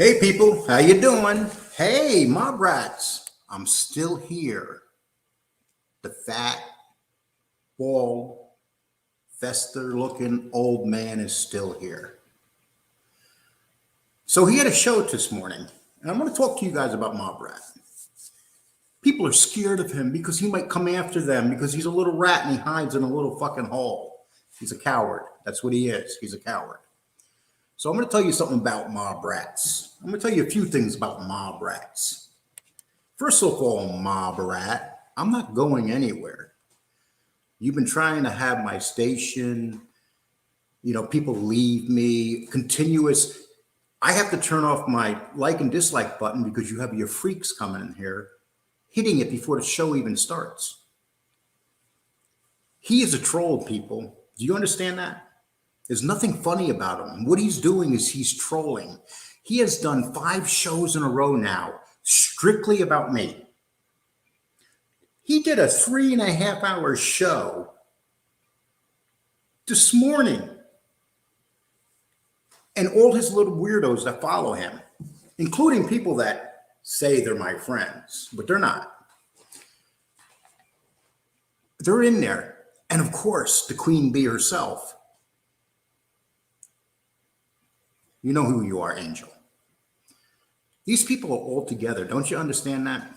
Hey people, how you doing? Hey, Mobrats, I'm still here. The fat, bald, fester-looking old man is still here. So he had a show this morning, and I'm going to talk to you guys about Mobrat. People are scared of him because he might come after them because he's a little rat and he hides in a little fucking hole. He's a coward. That's what he is. He's a coward. So I'm going to tell you something about mob rats. I'm going to tell you a few things about mob rats. First of all, mob rat, I'm not going anywhere. You've been trying to have my station, people leave me, continuous. I have to turn off my like and dislike button because you have your freaks coming in here, hitting it before the show even starts. He is a troll, people. Do you understand that? There's nothing funny about him. What he's doing is he's trolling. He has done 5 shows in a row now, strictly about me. He did a 3.5-hour show this morning. And all his little weirdos that follow him, including people that say they're my friends, but they're not. They're in there. And of course, the queen bee herself. You know who you are, Angel. These people are all together. Don't you understand that?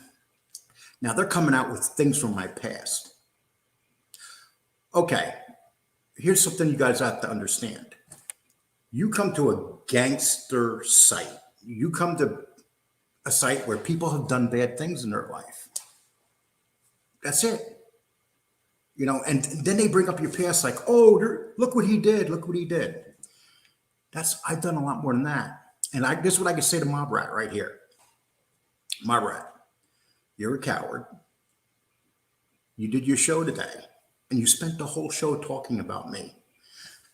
Now they're coming out with things from my past. Okay, here's something you guys have to understand. You come to a gangster site. You come to a site where people have done bad things in their life. That's it. And then they bring up your past like, oh, look what he did. Look what he did. I've done a lot more than that. And this is what I can say to Mobrat right here. Mobrat, you're a coward. You did your show today, and you spent the whole show talking about me.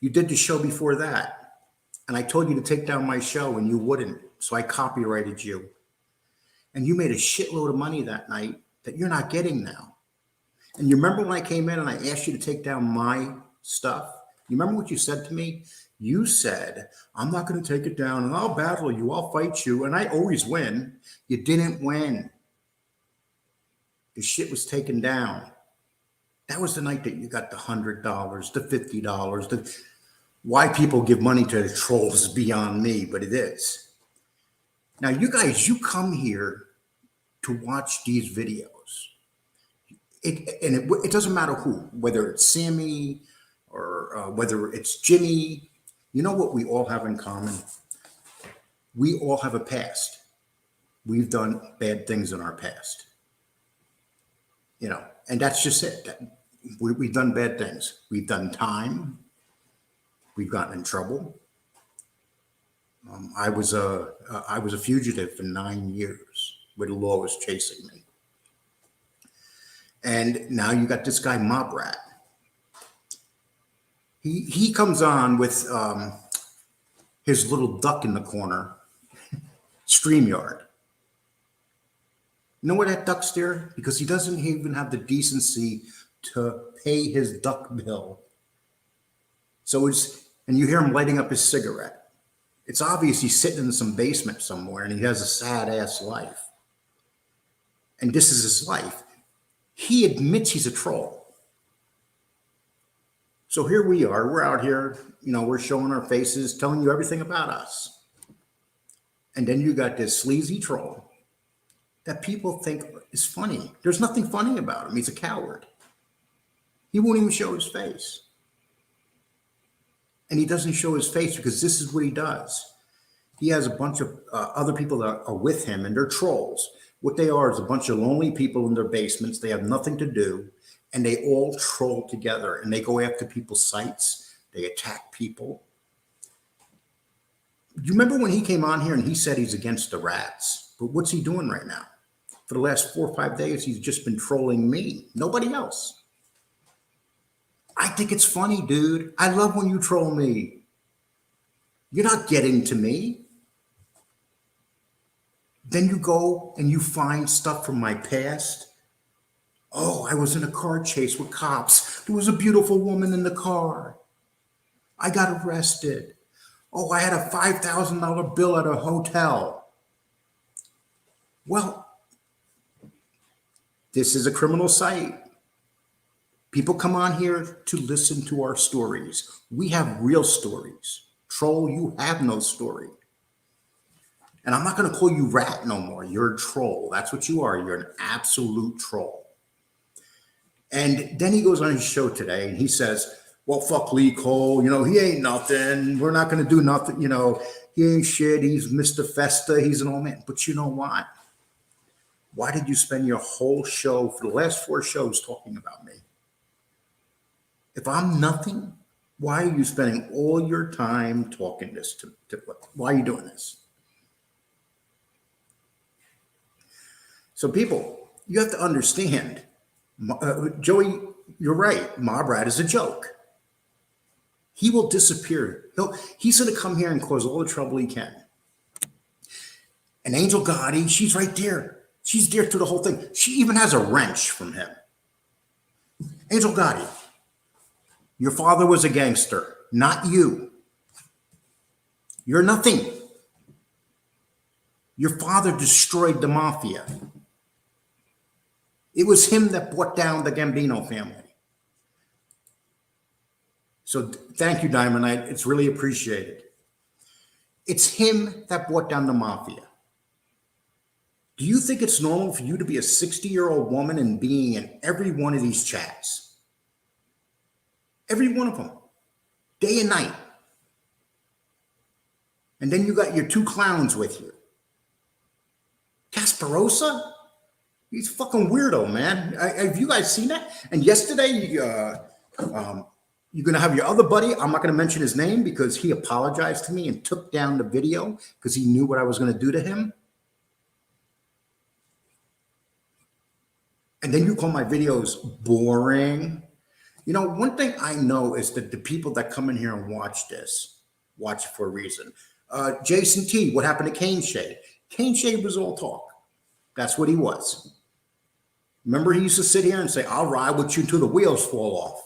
You did the show before that, and I told you to take down my show, and you wouldn't, so I copyrighted you. And you made a shitload of money that night that you're not getting now. And you remember when I came in and I asked you to take down my stuff? You remember what you said to me? You said, I'm not going to take it down and I'll battle you. I'll fight you. And I always win. You didn't win. The shit was taken down. That was the night that you got the $100, the $50. Why people give money to the trolls is beyond me, but it is. Now, you guys, you come here to watch these videos. It doesn't matter who, whether it's Sammy or whether it's Jimmy. You know what we all have in common? We all have a past. We've done bad things in our past. And that's just it. We've done bad things. We've done time. We've gotten in trouble. I was a fugitive for 9 years where the law was chasing me. And now you got this guy, Mobrat. He comes on with his little duck in the corner, StreamYard. You know why that duck's there? Because he doesn't even have the decency to pay his duck bill. And you hear him lighting up his cigarette. It's obvious he's sitting in some basement somewhere and he has a sad ass life. And this is his life. He admits he's a troll. So here we are, we're out here, we're showing our faces, telling you everything about us. And then you got this sleazy troll that people think is funny. There's nothing funny about him. He's a coward. He won't even show his face. And he doesn't show his face because this is what he does. He has a bunch of other people that are with him, and they're trolls. What they are is a bunch of lonely people in their basements. They have nothing to do. And they all troll together and they go after people's sites. They attack people. Do you remember when he came on here and he said he's against the rats? But what's he doing right now? For the last 4 or 5 days, he's just been trolling me, nobody else. I think it's funny, dude. I love when you troll me. You're not getting to me. Then you go and you find stuff from my past. Oh, I was in a car chase with cops. There was a beautiful woman in the car. I got arrested. Oh, I had a $5,000 bill at a hotel. Well, this is a criminal site. People come on here to listen to our stories. We have real stories. Troll, you have no story. And I'm not going to call you rat no more. You're a troll. That's what you are. You're an absolute troll. And then he goes on his show today and he says, well, fuck Lee Cole. You know, he ain't nothing. We're not going to do nothing. You know, he ain't shit. He's Mr. Festa. He's an old man. But you know what? Why did you spend your whole show for the last 4 shows talking about me? If I'm nothing, why are you spending all your time talking this to why are you doing this? So people, you have to understand, Joey, you're right. Mobrat is a joke. He will disappear. He's going to come here and cause all the trouble he can. And Angel Gotti, she's right there. She's there through the whole thing. She even has a wrench from him. Angel Gotti, your father was a gangster, not you. You're nothing. Your father destroyed the mafia. It was him that brought down the Gambino family. So thank you, Diamond Knight. It's really appreciated. It's him that brought down the mafia. Do you think it's normal for you to be a 60-year-old woman and being in every one of these chats? Every one of them, day and night. And then you got your 2 clowns with you. Casparosa? He's a fucking weirdo, man. Have you guys seen that? And yesterday, you're going to have your other buddy. I'm not going to mention his name because he apologized to me and took down the video because he knew what I was going to do to him. And then you call my videos boring. You know, one thing I know is that the people that come in here and watch this, watch it for a reason. Jason T, what happened to Cane Shade? Cane Shade was all talk. That's what he was. Remember, he used to sit here and say, I'll ride with you until the wheels fall off.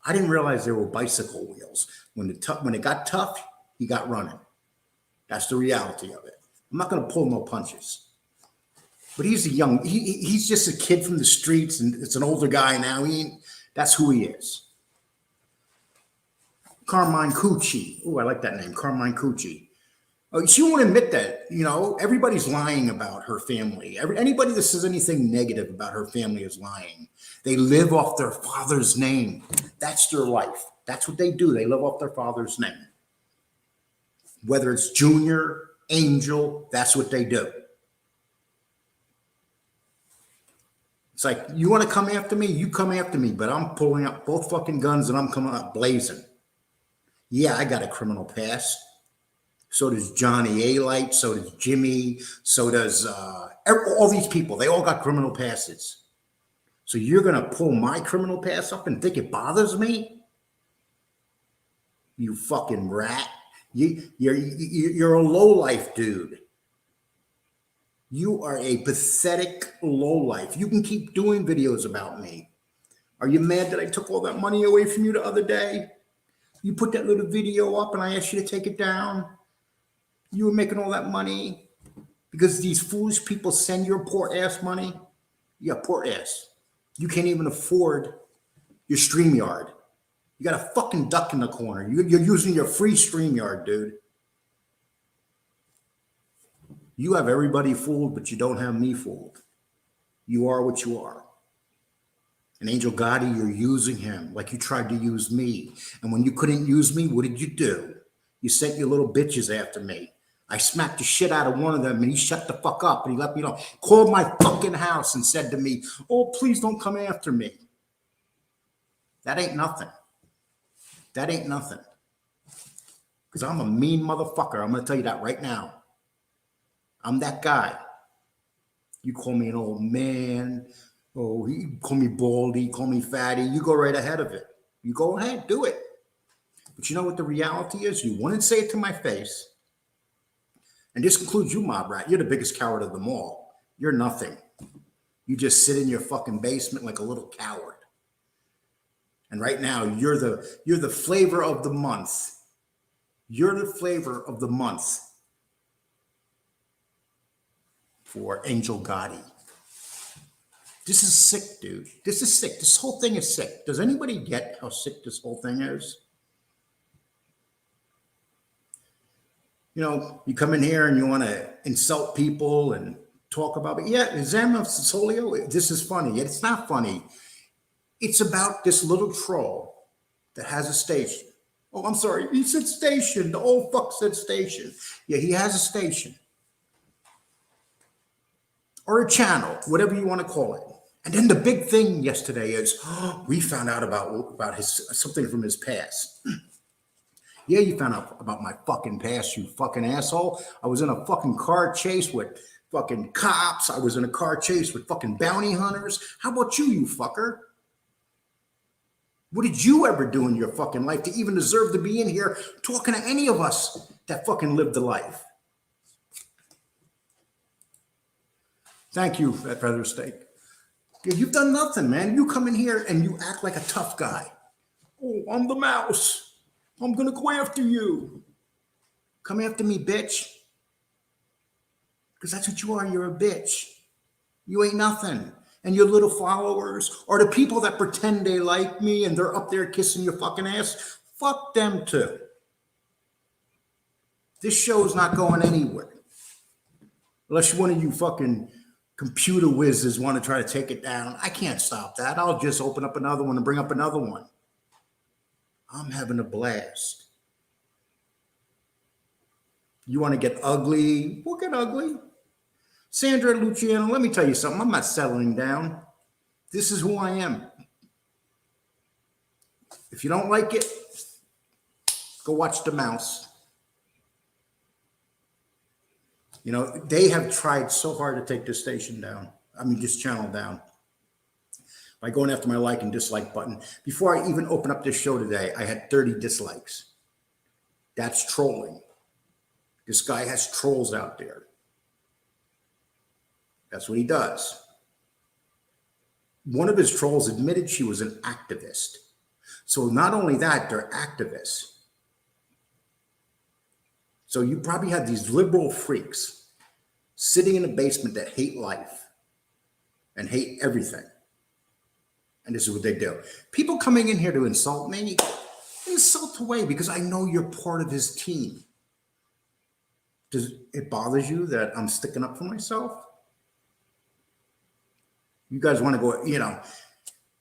I didn't realize there were bicycle wheels. When it got tough, he got running. That's the reality of it. I'm not going to pull no punches. But he's he's just a kid from the streets, and it's an older guy now. That's who he is. Carmine Cucci. Oh, I like that name, Carmine Cucci. She won't admit that, you know, everybody's lying about her family. Anybody that says anything negative about her family is lying. They live off their father's name. That's their life. That's what they do. They live off their father's name. Whether it's Junior, Angel, that's what they do. It's like, you want to come after me? You come after me, but I'm pulling up both fucking guns and I'm coming up blazing. Yeah, I got a criminal past. So does Johnny A-Light. So does Jimmy. So does all these people. They all got criminal passes. So you're going to pull my criminal past up and think it bothers me? You fucking rat. You're a lowlife dude. You are a pathetic lowlife. You can keep doing videos about me. Are you mad that I took all that money away from you the other day? You put that little video up and I asked you to take it down. You were making all that money because these foolish people send your poor ass money. You got poor ass. You can't even afford your StreamYard. You got a fucking duck in the corner. You're using your free StreamYard, dude. You have everybody fooled, but you don't have me fooled. You are what you are. And Angel Gotti, you're using him like you tried to use me. And when you couldn't use me, what did you do? You sent your little bitches after me. I smacked the shit out of one of them and he shut the fuck up and he let me know. Called my fucking house and said to me, oh, please don't come after me. That ain't nothing. That ain't nothing. Because I'm a mean motherfucker. I'm going to tell you that right now. I'm that guy. You call me an old man. Oh, you call me baldy, call me fatty. You go right ahead of it. You go ahead, do it. But you know what the reality is? You wouldn't say it to my face. And this includes you, Mobrat. You're the biggest coward of them all. You're nothing. You just sit in your fucking basement like a little coward. And right now, you're the flavor of the month. You're the flavor of the month. for Angel Gotti. This is sick, dude. This is sick. This whole thing is sick. Does anybody get how sick this whole thing is? You know, you come in here and you want to insult people and talk about it. Yeah, Zama Sassolio, this is funny. It's not funny. It's about this little troll that has a station. Oh, I'm sorry. He said station. The old fuck said station. Yeah, he has a station. Or a channel, whatever you want to call it. And then the big thing yesterday is, we found out about his something from his past. Yeah, you found out about my fucking past, you fucking asshole. I was in a fucking car chase with fucking cops. I was in a car chase with fucking bounty hunters. How about you fucker? What did you ever do in your fucking life to even deserve to be in here talking to any of us that fucking lived the life? Thank you, that feather steak. Yeah, you've done nothing, man. You come in here and you act like a tough guy. Oh, I'm the mouse. I'm going to go after you. Come after me, bitch. Because that's what you are. You're a bitch. You ain't nothing. And your little followers are the people that pretend they like me and they're up there kissing your fucking ass. Fuck them too. This show's not going anywhere. Unless one of you fucking computer whizzes want to try to take it down. I can't stop that. I'll just open up another one and bring up another one. I'm having a blast. You want to get ugly? We'll get ugly. Sandra Luciano, let me tell you something. I'm not settling down. This is who I am. If you don't like it, go watch The Mouse. You know, they have tried so hard to take this station down. I mean, this channel down. By going after my like and dislike button. Before I even open up this show today, I had 30 dislikes. That's trolling. This guy has trolls out there. That's what he does. One of his trolls admitted she was an activist. So not only that, they're activists. So you probably have these liberal freaks sitting in a basement that hate life and hate everything. And this is what they do. People coming in here to insult me, insult away because I know you're part of his team. Does it bothers you that I'm sticking up for myself? You guys want to go, you know,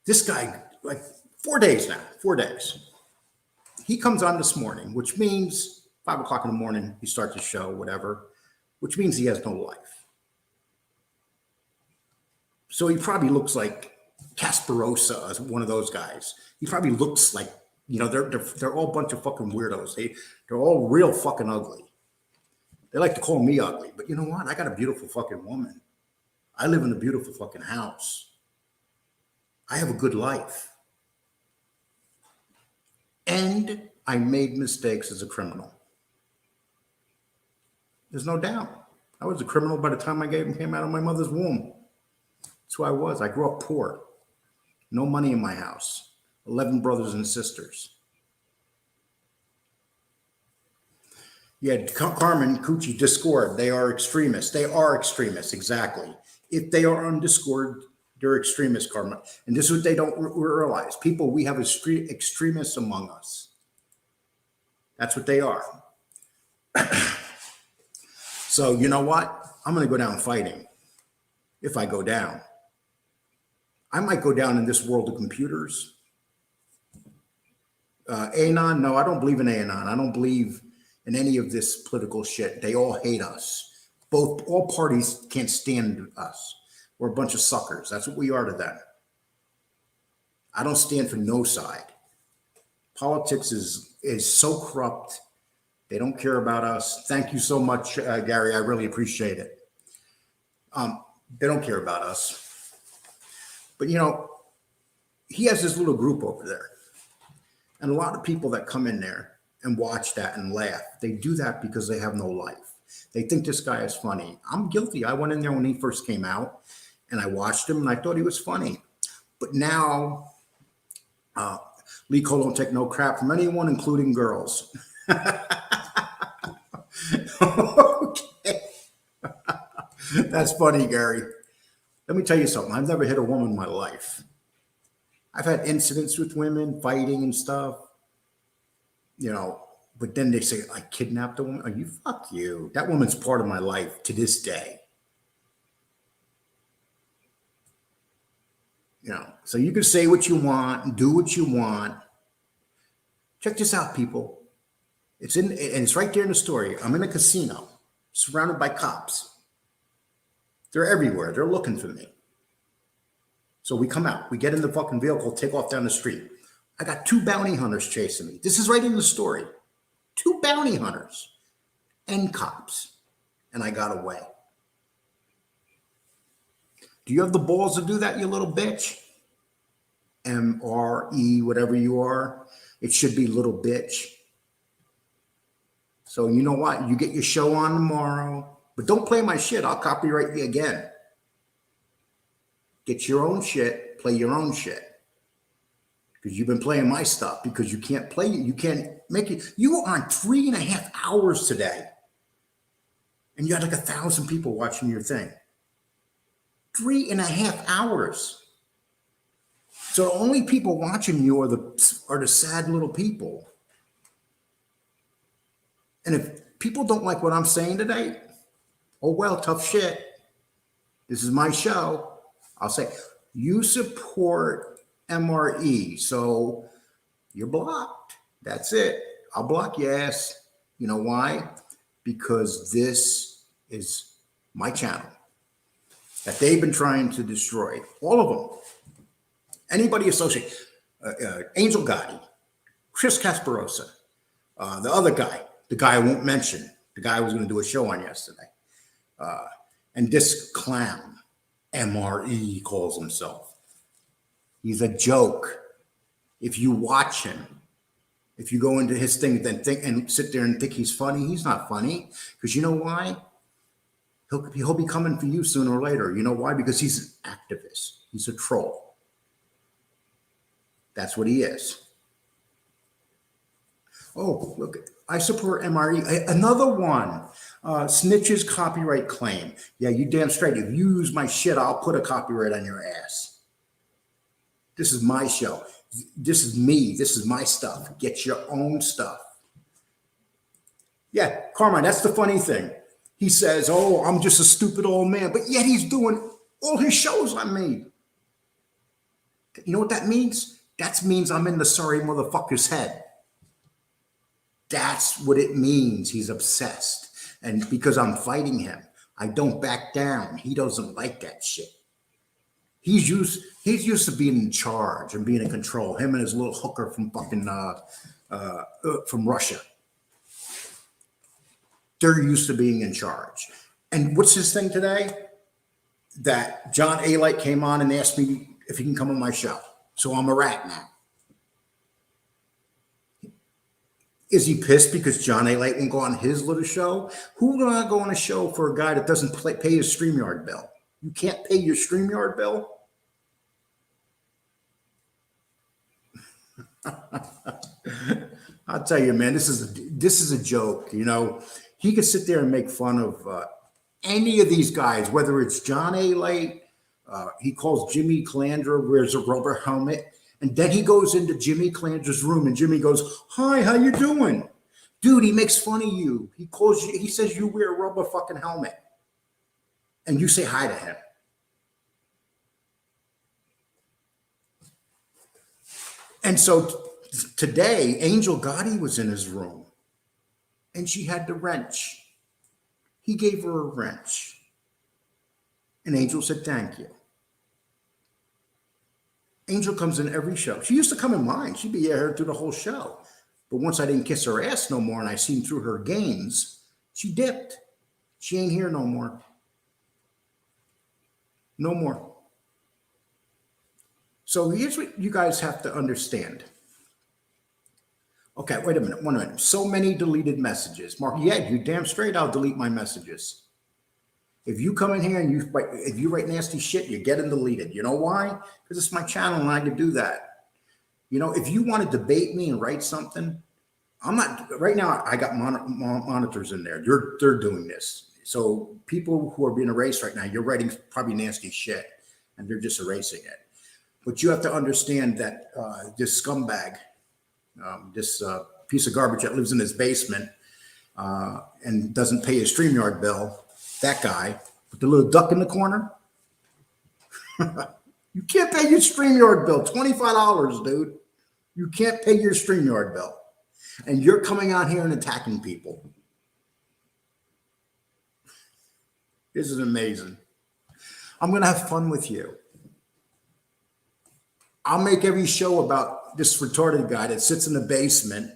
this guy, like 4 days now, 4 days. He comes on this morning, which means 5 o'clock in the morning, he starts his show, whatever, which means he has no life. So he probably looks like Casparosa, one of those guys. He probably looks like, you know, they're all a bunch of fucking weirdos. They're all real fucking ugly. They like to call me ugly, but you know what? I got a beautiful fucking woman. I live in a beautiful fucking house. I have a good life. And I made mistakes as a criminal. There's no doubt. I was a criminal by the time I came out of my mother's womb. That's who I was. I grew up poor. No money in my house. 11 brothers and sisters. Yeah, Carmen, Coochie, Discord. They are extremists. They are extremists, exactly. If they are on Discord, they're extremists, Carmen. And this is what they don't realize. People, we have extremists among us. That's what they are. So you know what? I'm going to go down fighting. If I go down. I might go down in this world of computers. Anon, no, I don't believe in Anon. I don't believe in any of this political shit. They all hate us. All parties can't stand us. We're a bunch of suckers. That's what we are to them. I don't stand for no side. Politics is so corrupt. They don't care about us. Thank you so much, Gary. I really appreciate it. They don't care about us. But, you know, he has this little group over there. And a lot of people that come in there and watch that and laugh, they do that because they have no life. They think this guy is funny. I'm guilty. I went in there when he first came out and I watched him and I thought he was funny. But now, Lee Cole don't take no crap from anyone, including girls. Okay. That's funny, Gary. Let me tell you something. I've never hit a woman in my life. I've had incidents with women, fighting and stuff, you know, but then they say, I kidnapped a woman. Are you fuck you? That woman's part of my life to this day. You know, so you can say what you want and do what you want. Check this out, people. And it's right there in the story. I'm in a casino, surrounded by cops. They're everywhere. They're looking for me. So we come out, we get in the fucking vehicle, take off down the street. I got 2 bounty hunters chasing me. This is right in the story. 2 bounty hunters and cops. And I got away. Do you have the balls to do that, you little bitch? MRE, whatever you are. It should be little bitch. So you know what? You get your show on tomorrow. But don't play my shit. I'll copyright you again. Get your own shit, play your own shit. Because you've been playing my stuff because you can't play it. You can't make it. You were on 3.5 hours today. And you had like 1,000 people watching your thing. 3.5 hours. So the only people watching you are the sad little people. And if people don't like what I'm saying today, oh well, tough shit. This is my show. I'll say, you support MRE, so you're blocked. That's it. I'll block your ass. You know why? Because this is my channel that they've been trying to destroy. All of them. Anybody associated. Angel Gotti, Chris Casparosa, the other guy, the guy I won't mention, the guy I was going to do a show on yesterday. And this clown. MRE he calls himself. He's a joke. If you watch him, if you go into his thing and sit there and think he's funny, he's not funny. Because you know why? He'll be coming for you sooner or later. You know why? Because he's an activist. He's a troll. That's what he is. Oh, look, I support MRE. Another one. Snitches copyright claim. Yeah, you damn straight. If you use my shit, I'll put a copyright on your ass. This is my show. This is me. This is my stuff. Get your own stuff. Yeah, Carmine, that's the funny thing. He says, oh, I'm just a stupid old man. But yet he's doing all his shows on me. You know what that means? That means I'm in the sorry motherfucker's head. That's what it means. He's obsessed. And because I'm fighting him, I don't back down. He doesn't like that shit. He's used to being in charge and being in control. Him and his little hooker from fucking from Russia. They're used to being in charge. And what's his thing today? That John A. Light came on and asked me if he can come on my show. So I'm a rat now. Is he pissed because John A. Light won't go on his little show? Who gonna go on a show for a guy that doesn't pay his StreamYard bill? You can't pay your StreamYard bill? I'll tell you, man, this is a joke. You know, he could sit there and make fun of any of these guys, whether it's John A. Light, he calls Jimmy Calandra, wears a rubber helmet. And then he goes into Jimmy Calandra's room and Jimmy goes, hi, how you doing? Dude, he makes fun of you. He says you wear a rubber fucking helmet. And you say hi to him. And so today, Angel Gotti was in his room. And she had the wrench. He gave her a wrench. And Angel said, thank you. Angel comes in every show. She used to come in mine. She'd be here through the whole show. But once I didn't kiss her ass no more and I seen through her games, she dipped. She ain't here no more. No more. So here's what you guys have to understand. Okay, wait a minute, 1 minute. So many deleted messages. Mark, yeah, you damn straight I'll delete my messages. If you come in here and if you write nasty shit, you're getting deleted. You know why? Because it's my channel and I can do that. You know, if you want to debate me and write something, I'm not, right now I got monitors in there. They're doing this. So people who are being erased right now, you're writing probably nasty shit, and they're just erasing it. But you have to understand that this scumbag, this piece of garbage that lives in his basement and doesn't pay his StreamYard bill, that guy with the little duck in the corner, you can't pay your StreamYard bill, $25, dude. You can't pay your StreamYard bill. And you're coming out here and attacking people. This is amazing. I'm going to have fun with you. I'll make every show about this retarded guy that sits in the basement,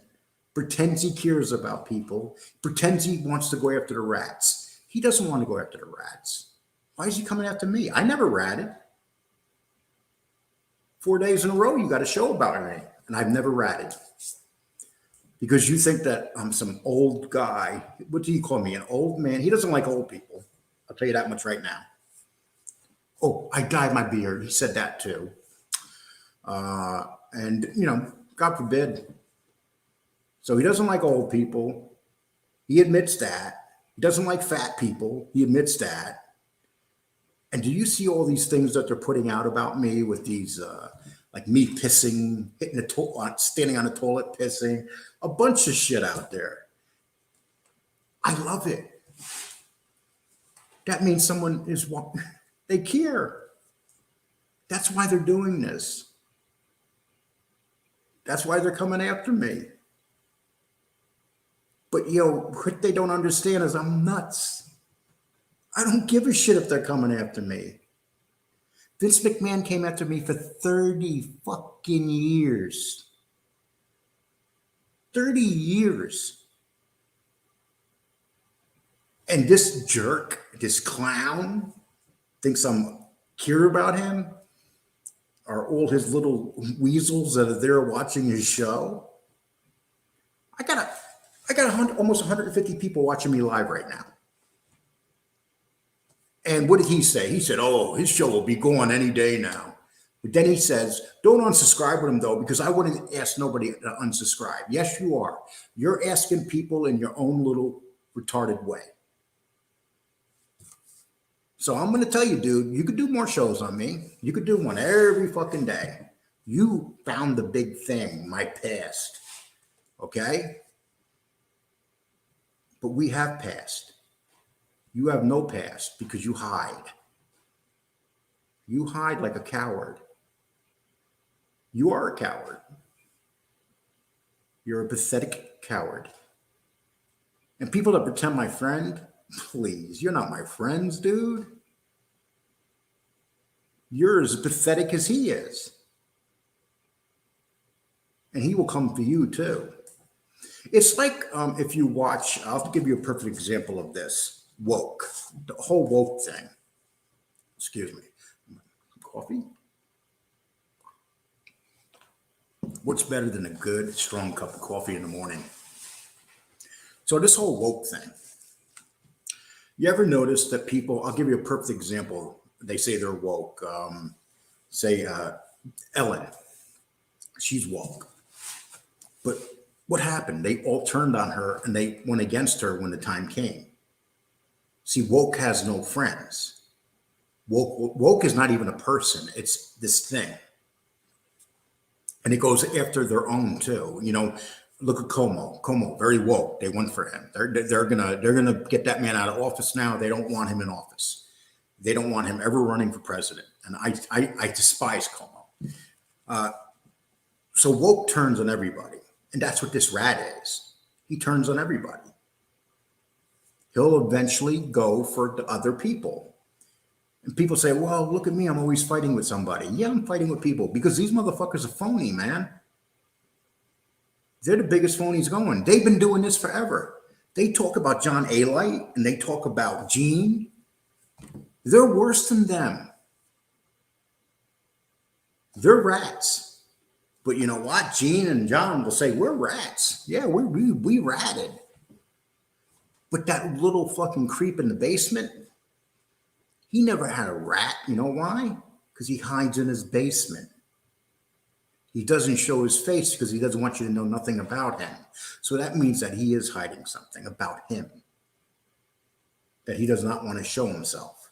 pretends he cares about people, pretends he wants to go after the rats. He doesn't want to go after the rats. Why is he coming after me? I never ratted. 4 days in a row, you got a show about me, and I've never ratted. Because you think that I'm some old guy. What do you call me? An old man? He doesn't like old people. I'll tell you that much right now. Oh, I dyed my beard. He said that too. And, you know, God forbid. So he doesn't like old people. He admits that. He doesn't like fat people. He admits that. And do you see all these things that they're putting out about me with these, like me pissing, hitting the toilet, standing on the toilet, pissing, a bunch of shit out there. I love it. That means someone is, they care. That's why they're doing this. That's why they're coming after me. But, you know, what they don't understand is I'm nuts. I don't give a shit if they're coming after me. Vince McMahon came after me for 30 fucking years. 30 years. And this jerk, this clown, thinks I'm care about him? Are all his little weasels that are there watching his show? I got almost 150 people watching me live right now. And what did he say? He said, oh, his show will be going any day now. But then he says, don't unsubscribe with him, though, because I wouldn't ask nobody to unsubscribe. Yes, you are. You're asking people in your own little retarded way. So I'm going to tell you, dude, you could do more shows on me. You could do one every fucking day. You found the big thing, my past. Okay? But we have past. You have no past because you hide. You hide like a coward. You are a coward. You're a pathetic coward. And people that pretend my friend, please, you're not my friends, dude. You're as pathetic as he is. And he will come for you too. It's like if you watch, I'll give you a perfect example of this. Woke, the whole woke thing. Excuse me. Coffee? What's better than a good, strong cup of coffee in the morning? So this whole woke thing. You ever notice that people, I'll give you a perfect example. They say they're woke. Say Ellen, she's woke. But what happened? They all turned on her and they went against her when the time came. See, woke has no friends. Woke is not even a person. It's this thing. And it goes after their own too. You know, look at Como. Como, very woke. They went for him. They're gonna get that man out of office now. They don't want him in office. They don't want him ever running for president. And I despise Como. So woke turns on everybody. And that's what this rat is. He turns on everybody. He'll eventually go for the other people. And people say, well, look at me. I'm always fighting with somebody. Yeah, I'm fighting with people because these motherfuckers are phony, man. They're the biggest phonies going. They've been doing this forever. They talk about John Alite and they talk about Gene. They're worse than them. They're rats. But you know what? Gene and John will say, we're rats. Yeah, we ratted. But that little fucking creep in the basement, he never had a rat. You know why? Because he hides in his basement. He doesn't show his face because he doesn't want you to know nothing about him. So that means that he is hiding something about him that he does not want to show himself.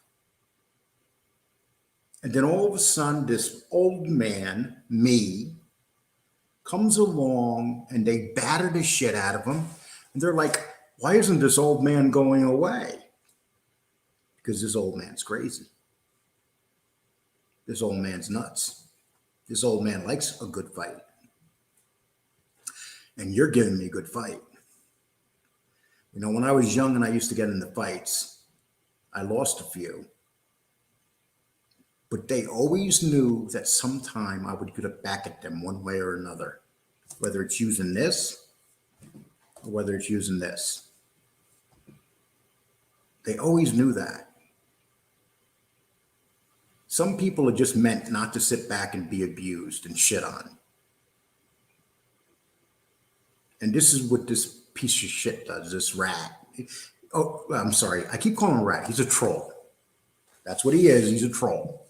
And then all of a sudden, this old man, me, comes along and they batter the shit out of him. And they're like, why isn't this old man going away? Because this old man's crazy. This old man's nuts. This old man likes a good fight. And you're giving me a good fight. You know, when I was young and I used to get into fights, I lost a few. But they always knew that sometime I would get it back at them one way or another, whether it's using this or whether it's using this. They always knew that. Some people are just meant not to sit back and be abused and shit on. And this is what this piece of shit does, this rat. Oh, I'm sorry. I keep calling him a rat. He's a troll. That's what he is. He's a troll.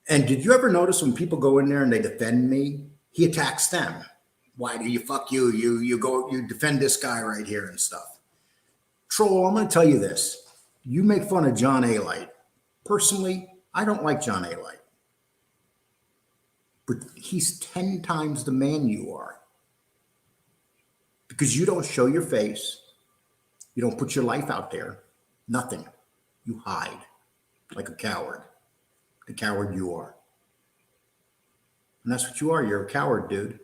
And did you ever notice when people go in there and they defend me, he attacks them? Why do you fuck you? You defend this guy right here and stuff. Troll, I'm going to tell you this. You make fun of John A. Light. Personally, I don't like John A. Light. But he's 10 times the man you are. Because you don't show your face. You don't put your life out there. Nothing. You hide like a coward. The coward you are. And that's what you are. You're a coward, dude.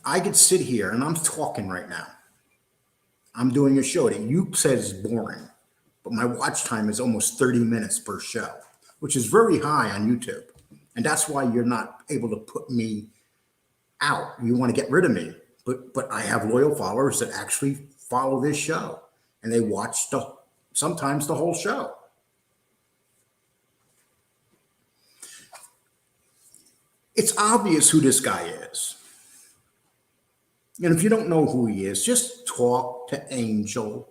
I could sit here and I'm talking right now. I'm doing a show that you said is boring, but my watch time is almost 30 minutes per show, which is very high on YouTube. And that's why you're not able to put me out. You want to get rid of me. But I have loyal followers that actually follow this show and they watch sometimes the whole show. It's obvious who this guy is. And if you don't know who he is, just talk to Angel.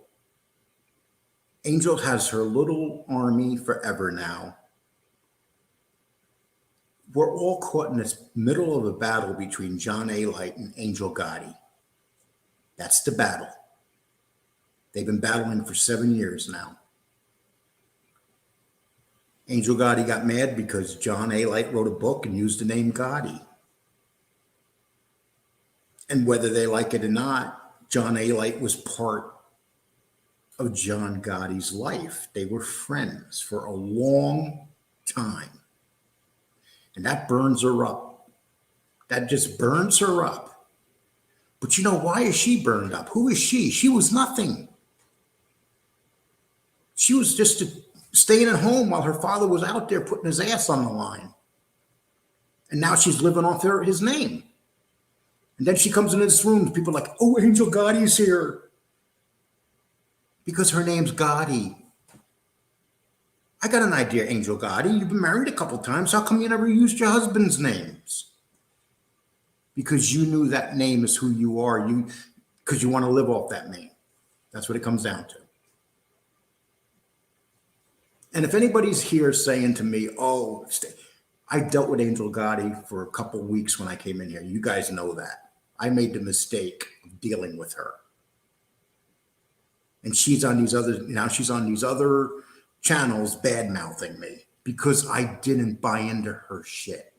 Angel has her little army forever now. We're all caught in this middle of a battle between John A. Light and Angel Gotti. That's the battle. They've been battling for 7 years now. Angel Gotti got mad because John A. Light wrote a book and used the name Gotti. And whether they like it or not, John A. Light was part of John Gotti's life. They were friends for a long time. And that burns her up. That just burns her up. But you know, why is she burned up? Who is she? She was nothing. She was just staying at home while her father was out there putting his ass on the line. And now she's living off his name. And then she comes into this room, people are like, oh, Angel Gotti's here. Because her name's Gotti. I got an idea, Angel Gotti. You've been married a couple times. How come you never used your husband's names? Because you knew that name is who you are. Because you want to live off that name. That's what it comes down to. And if anybody's here saying to me, oh, I dealt with Angel Gotti for a couple of weeks when I came in here. You guys know that. I made the mistake of dealing with her. And she's on these other channels bad-mouthing me because I didn't buy into her shit.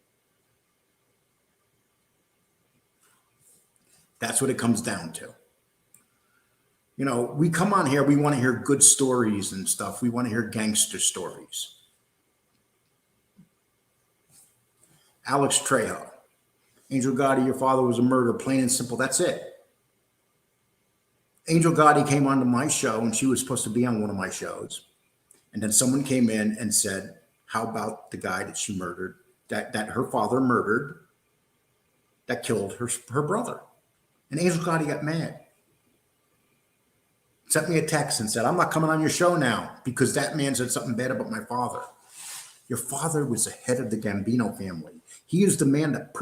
That's what it comes down to. You know, we come on here, we want to hear good stories and stuff. We want to hear gangster stories. Alex Trejo. Angel Gotti, your father was a murderer, plain and simple. That's it. Angel Gotti came onto my show and she was supposed to be on one of my shows. And then someone came in and said, how about the guy that she murdered, that her father murdered, that killed her brother? And Angel Gotti got mad. Sent me a text and said, I'm not coming on your show now because that man said something bad about my father. Your father was the head of the Gambino family. He is the man that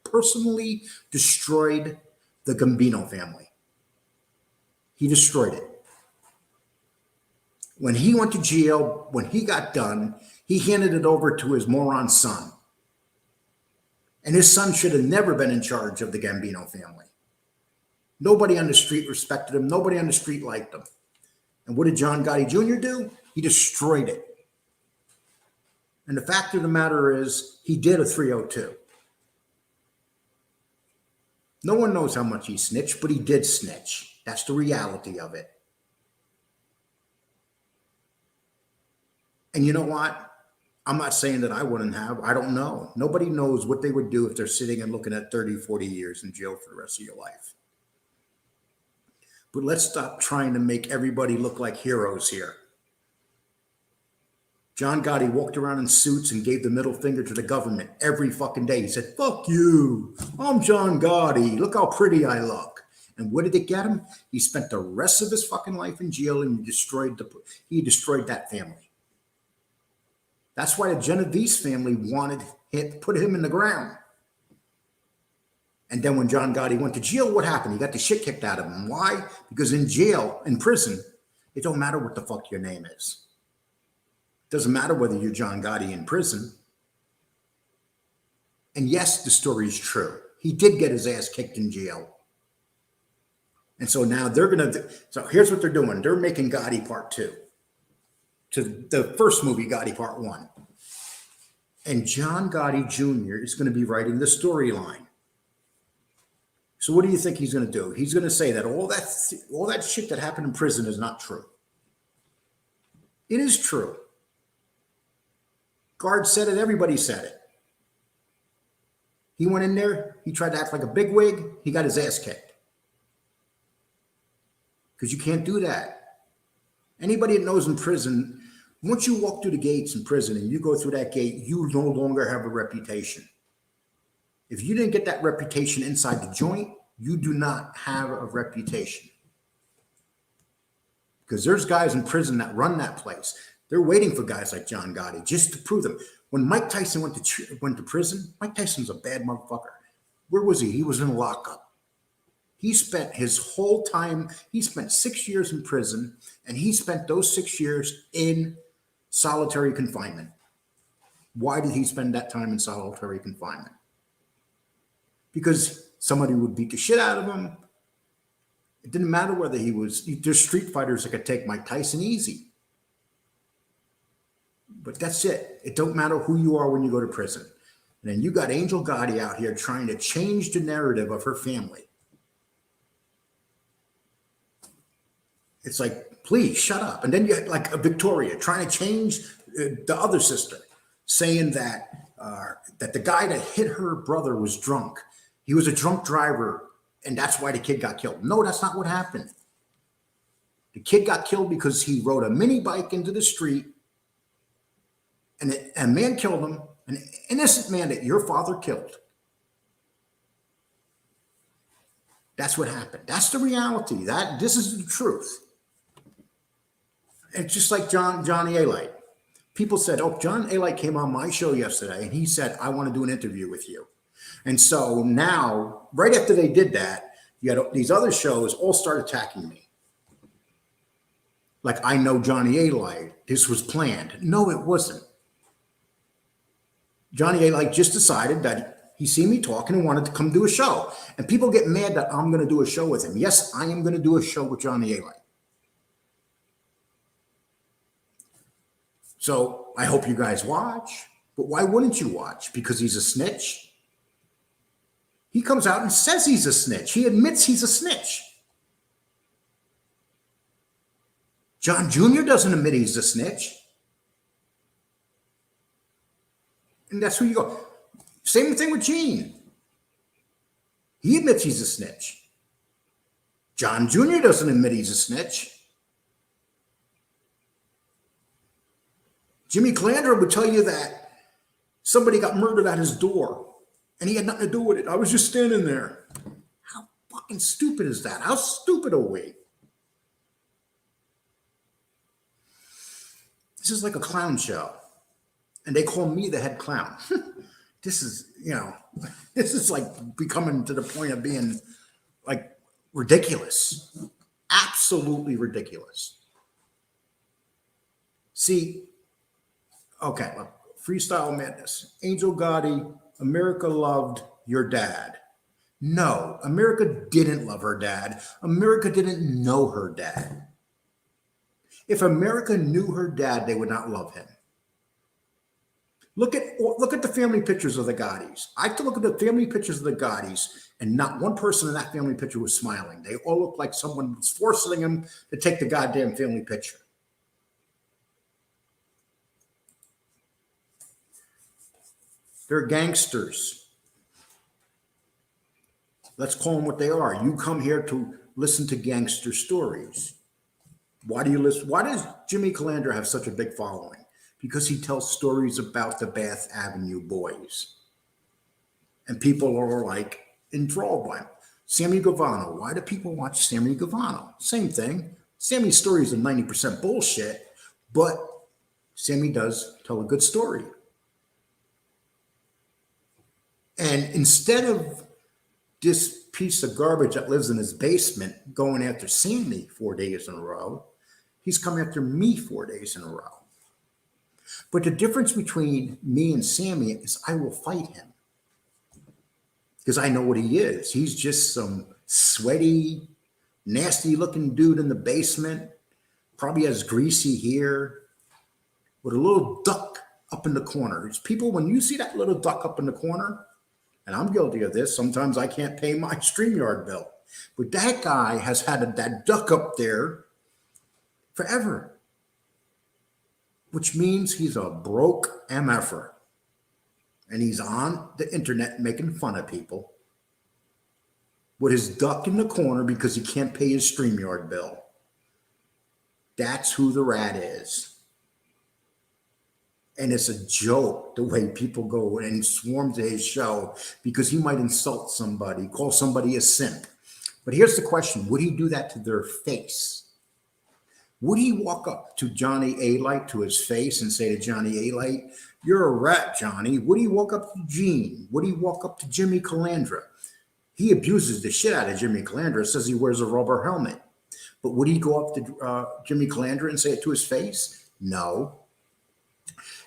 personally destroyed the Gambino family. He destroyed it. When he went to jail, when he got done, he handed it over to his moron son. And his son should have never been in charge of the Gambino family. Nobody on the street respected him. Nobody on the street liked him. And what did John Gotti Jr. do? He destroyed it. And the fact of the matter is, he did a 302. No one knows how much he snitched, but he did snitch. That's the reality of it. And you know what? I'm not saying that I wouldn't have. I don't know. Nobody knows what they would do if they're sitting and looking at 30, 40 years in jail for the rest of your life. But let's stop trying to make everybody look like heroes here. John Gotti walked around in suits and gave the middle finger to the government every fucking day. He said, fuck you. I'm John Gotti. Look how pretty I look. And what did it get him? He spent the rest of his fucking life in jail and he destroyed that family. That's why the Genovese family wanted him, put him in the ground. And then when John Gotti went to jail, what happened? He got the shit kicked out of him. Why? Because in jail, in prison, it don't matter what the fuck your name is. It doesn't matter whether you're John Gotti in prison. And yes, the story is true. He did get his ass kicked in jail. And so now so here's what they're doing. They're making Gotti Part 2. To the first movie, Gotti Part 1. And John Gotti Jr. is going to be writing the storyline. So what do you think he's going to do? He's going to say that all that shit that happened in prison is not true. It is true. Guard said it. Everybody said it. He went in there. He tried to act like a bigwig. He got his ass kicked. Because you can't do that. Anybody that knows in prison, once you walk through the gates in prison and you go through that gate, you no longer have a reputation. If you didn't get that reputation inside the joint, you do not have a reputation. Because there's guys in prison that run that place. They're waiting for guys like John Gotti just to prove them. When Mike Tyson went to prison, Mike Tyson's a bad motherfucker. Where was he? He was in a lockup. He spent his whole time, he spent 6 years in prison, and he spent those 6 years in solitary confinement. Why did he spend that time in solitary confinement? Because somebody would beat the shit out of him. It didn't matter whether there's street fighters that could take Mike Tyson easy. But that's it. It don't matter who you are when you go to prison. And then you got Angel Gotti out here trying to change the narrative of her family. It's like, please shut up. And then you had like a Victoria trying to change the other sister, saying that the guy that hit her brother was drunk. He was a drunk driver, and that's why the kid got killed. No, that's not what happened. The kid got killed because he rode a mini bike into the street, and a man killed him, an innocent man that your father killed. That's what happened. That's the reality. This is the truth. It's just like Johnny A-Light. People said, oh, John A-Light came on my show yesterday, and he said, I want to do an interview with you. And so now, right after they did that, you had these other shows all start attacking me. Like, I know Johnny A-Light. This was planned. No, it wasn't. Johnny A-Light just decided that he seen me talking and wanted to come do a show. And people get mad that I'm going to do a show with him. Yes, I am going to do a show with Johnny A-Light. So I hope you guys watch. But why wouldn't you watch? Because he's a snitch? He comes out and says he's a snitch. He admits he's a snitch. John Jr. doesn't admit he's a snitch. And that's who you go. Same thing with Gene. He admits he's a snitch. John Jr. doesn't admit he's a snitch. Jimmy Calandra would tell you that somebody got murdered at his door and he had nothing to do with it. I was just standing there. How fucking stupid is that? How stupid are we? This is like a clown show. And they call me the head clown. This is, this is like becoming to the point of being like ridiculous. Absolutely ridiculous. See, okay, Freestyle Madness. Angel Gotti, America loved your dad. No, America didn't love her dad. America didn't know her dad. If America knew her dad, they would not love him. Look at the family pictures of the Gaudis. I have to look at the family pictures of the Gaudis, and not one person in that family picture was smiling. They all look like someone was forcing them to take the goddamn family picture. They're gangsters. Let's call them what they are. You come here to listen to gangster stories. Why do you listen? Why does Jimmy Calandra have such a big following? Because he tells stories about the Bath Avenue boys. And people are like enthralled by him. Sammy Gavano. Why do people watch Sammy Gavano? Same thing. Sammy's stories are 90% bullshit, but Sammy does tell a good story. And instead of this piece of garbage that lives in his basement going after Sammy 4 days in a row, he's come after me 4 days in a row. But the difference between me and Sammy is I will fight him because I know what he is. He's just some sweaty, nasty looking dude in the basement, probably has greasy hair with a little duck up in the corner. It's people, when you see that little duck up in the corner, and I'm guilty of this, sometimes I can't pay my StreamYard bill. But that guy has had that duck up there forever, which means he's a broke MFer. And he's on the internet making fun of people with his duck in the corner because he can't pay his StreamYard bill. That's who the rat is. And it's a joke the way people go and swarm to his show because he might insult somebody, call somebody a simp. But here's the question. Would he do that to their face? Would he walk up to Johnny A-Light to his face and say to Johnny A-Light, "You're a rat, Johnny"? Would he walk up to Gene? Would he walk up to Jimmy Calandra? He abuses the shit out of Jimmy Calandra, says he wears a rubber helmet. But would he go up to Jimmy Calandra and say it to his face? No.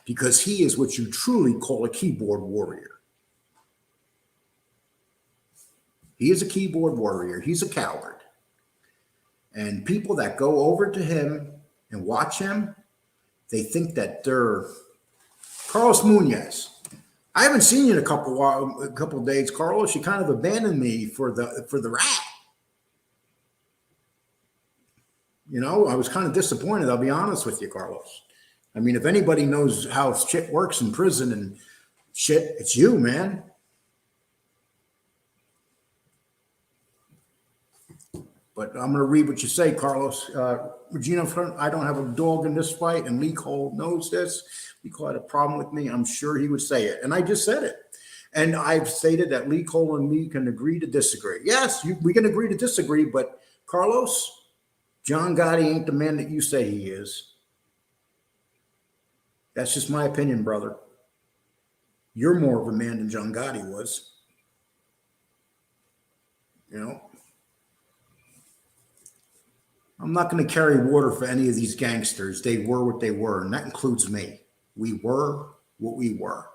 Because he is what you truly call a keyboard warrior. He is a keyboard warrior. He's a coward. And people that go over to him and watch him, they think that they're Carlos Muñez. I haven't seen you in a couple of days, Carlos. You kind of abandoned me for the rat. You know, I was kind of disappointed. I'll be honest with you, Carlos. I mean, if anybody knows how shit works in prison and shit, it's you, man. But I'm going to read what you say, Carlos. Regina, I don't have a dog in this fight, and Lee Cole knows this. Lee Cole had a problem with me. I'm sure he would say it. And I just said it. And I've stated that Lee Cole and me can agree to disagree. Yes, we can agree to disagree, but Carlos, John Gotti ain't the man that you say he is. That's just my opinion, brother. You're more of a man than John Gotti was. You know? I'm not going to carry water for any of these gangsters. They were what they were, and that includes me. We were what we were.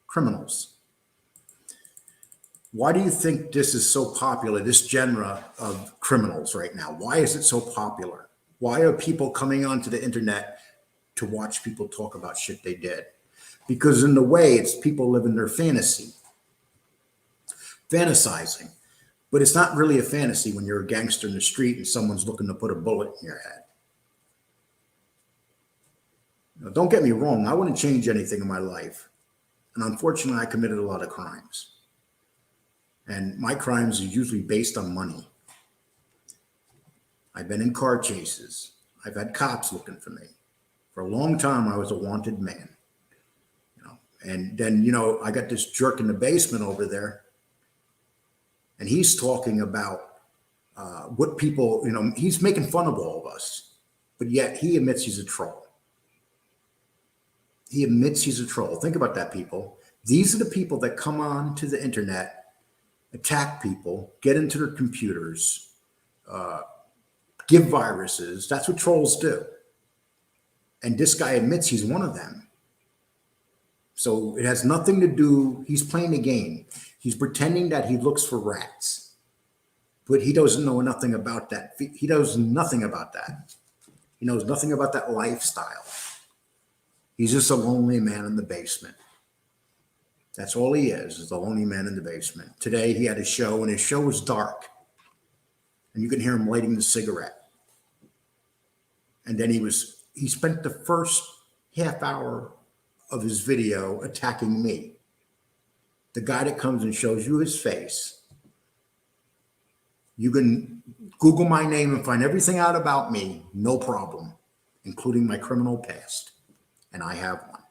Criminals. Why do you think this is so popular, this genre of criminals right now? Why is it so popular? Why are people coming onto the internet to watch people talk about shit they did? Because in a way, it's people living their fantasy, fantasizing. But it's not really a fantasy when you're a gangster in the street and someone's looking to put a bullet in your head. Now, don't get me wrong, I wouldn't change anything in my life. And unfortunately, I committed a lot of crimes. And my crimes are usually based on money. I've been in car chases. I've had cops looking for me. For a long time, I was a wanted man. You know, and then, you know, I got this jerk in the basement over there. And he's talking about what people, you know, he's making fun of all of us. But yet he admits he's a troll. He admits he's a troll. Think about that, people. These are the people that come on to the internet, attack people, get into their computers, give viruses. That's what trolls do. And this guy admits he's one of them. So it has nothing to do, he's playing a game. He's pretending that he looks for rats, but he doesn't know nothing about that. He knows nothing about that. He knows nothing about that lifestyle. He's just a lonely man in the basement. That's all he is a lonely man in the basement. Today he had a show, and his show was dark. And you can hear him lighting the cigarette. And then he spent the first half hour of his video attacking me. The guy that comes and shows you his face. You can Google my name and find everything out about me, no problem, including my criminal past. And I have one.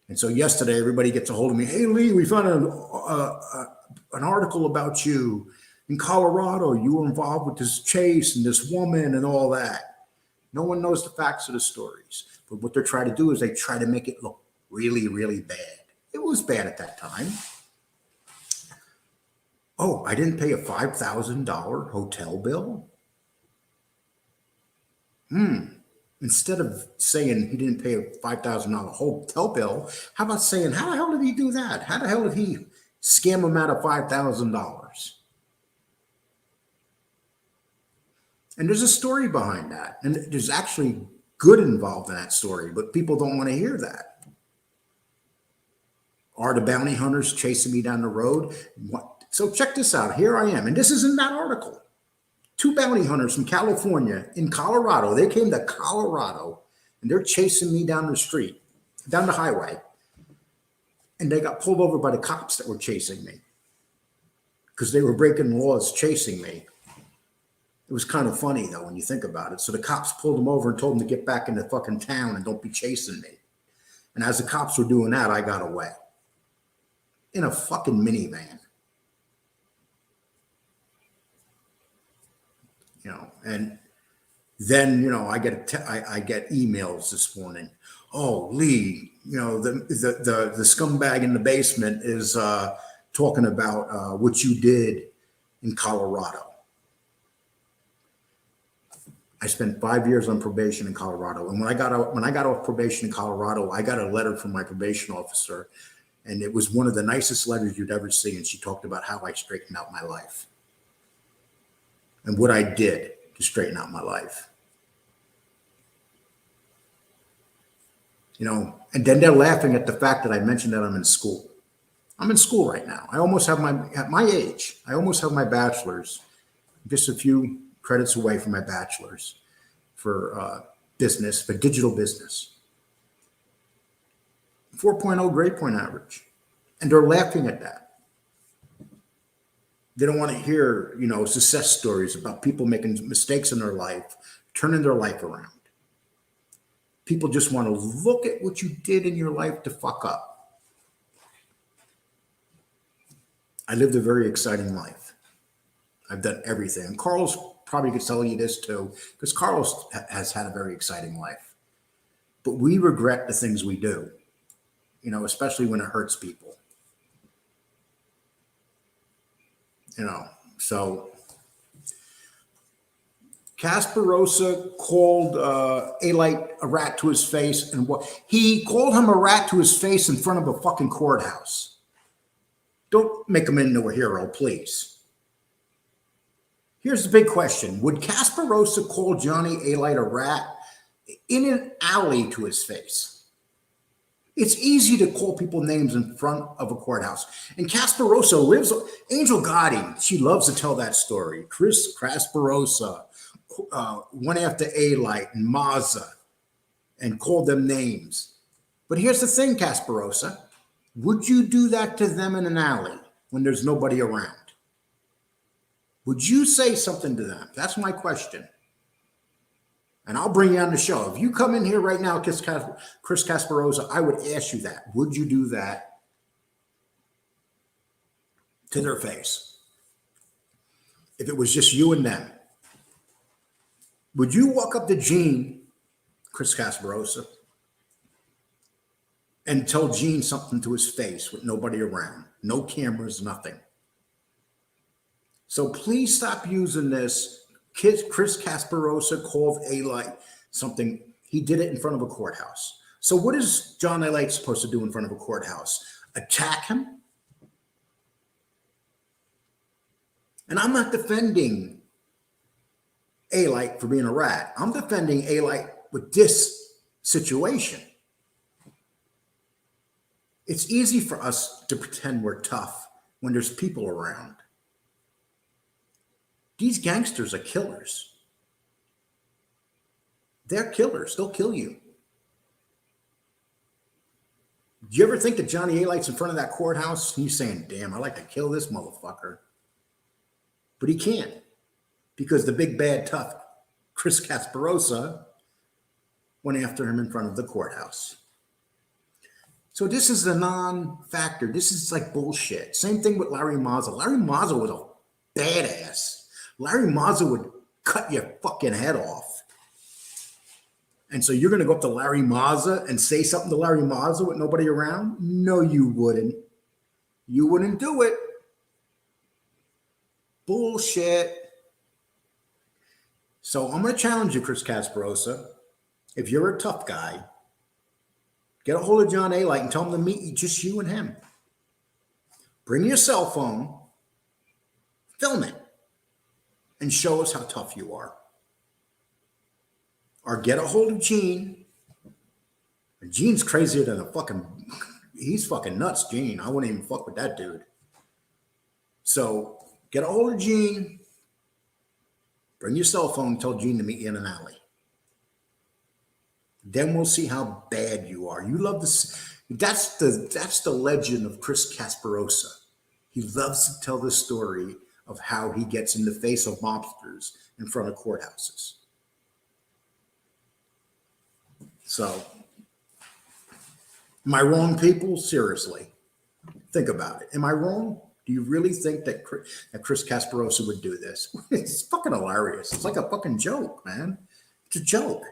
And so yesterday, everybody gets a hold of me. Hey, Lee, we found an article about you in Colorado. You were involved with this chase and this woman and all that. No one knows the facts of the stories. But what they're trying to do is they try to make it look really, really bad. It was bad at that time. Oh, I didn't pay a $5,000 hotel bill? Instead of saying he didn't pay a $5,000 hotel bill, how about saying, how the hell did he do that? How the hell did he scam him out of $5,000? And there's a story behind that. And there's actually good involved in that story, but people don't want to hear that. Are the bounty hunters chasing me down the road? What? So check this out. Here I am. And this is in that article. 2 bounty hunters from California in Colorado. They came to Colorado and they're chasing me down the street, down the highway. And they got pulled over by the cops that were chasing me because they were breaking laws chasing me. It was kind of funny, though, when you think about it. So the cops pulled them over and told them to get back in the fucking town and don't be chasing me. And as the cops were doing that, I got away in a fucking minivan. You know, and then, you know, I get emails this morning. Oh, Lee, you know, the scumbag in the basement is talking about what you did in Colorado. I spent 5 years on probation in Colorado, and when I got off probation in Colorado, I got a letter from my probation officer, and it was one of the nicest letters you'd ever see. And she talked about how I straightened out my life and what I did to straighten out my life. You know, and then they're laughing at the fact that I mentioned that I'm in school. I'm in school right now. I almost have at my age, I almost have my bachelor's, just a few credits away from my bachelor's for business, for digital business. 4.0 grade point average. And they're laughing at that. They don't want to hear, you know, success stories about people making mistakes in their life, turning their life around. People just want to look at what you did in your life to fuck up. I lived a very exciting life. I've done everything. And Carlos probably could tell you this too, because Carlos has had a very exciting life. But we regret the things we do, you know, especially when it hurts people. You know, so Casparosa called A-Light a rat to his face, and what he called him a rat to his face in front of a fucking courthouse. Don't make him into a hero, please. Here's the big question. Would Casparosa call Johnny A-Light a rat in an alley to his face? It's easy to call people names in front of a courthouse. And Casparosa lives, Angel Gotti, she loves to tell that story. Chris Casparosa went after A-Light and Mazza and called them names. But here's the thing, Casparosa. Would you do that to them in an alley when there's nobody around? Would you say something to them? That's my question. And I'll bring you on the show. If you come in here right now, Chris Casparosa, I would ask you that. Would you do that to their face? If it was just you and them. Would you walk up to Gene, Chris Casparosa, and tell Gene something to his face with nobody around? No cameras, nothing. So please stop using this. Chris Casparosa called A-Light something. He did it in front of a courthouse. So what is John A-Light supposed to do in front of a courthouse? Attack him? And I'm not defending A-Light for being a rat. I'm defending A-Light with this situation. It's easy for us to pretend we're tough when there's people around. These gangsters are killers. They're killers. They'll kill you. Do you ever think that Johnny A-Light's in front of that courthouse and he's saying, damn, I'd like to kill this motherfucker? But he can't, because the big bad tough Chris Casparosa went after him in front of the courthouse. So this is a non-factor. This is like bullshit. Same thing with Larry Mazza. Larry Mazza was a badass. Larry Mazza would cut your fucking head off. And so you're going to go up to Larry Mazza and say something to Larry Mazza with nobody around? No, you wouldn't. You wouldn't do it. Bullshit. So I'm going to challenge you, Chris Casparosa. If you're a tough guy, get a hold of John A-Light and tell him to meet you, just you and him. Bring your cell phone, film it, and show us how tough you are. Or get a hold of Gene. Gene's crazier than he's fucking nuts, Gene. I wouldn't even fuck with that dude. So get a hold of Gene. Bring your cell phone and tell Gene to meet you in an alley. Then we'll see how bad you are. You love this. That's the legend of Chris Casparosa. He loves to tell the story of how he gets in the face of mobsters in front of courthouses. So, am I wrong, people? Seriously, think about it. Am I wrong? Do you really think that Chris Casparosa would do this? It's fucking hilarious. It's like a fucking joke, man. It's a joke.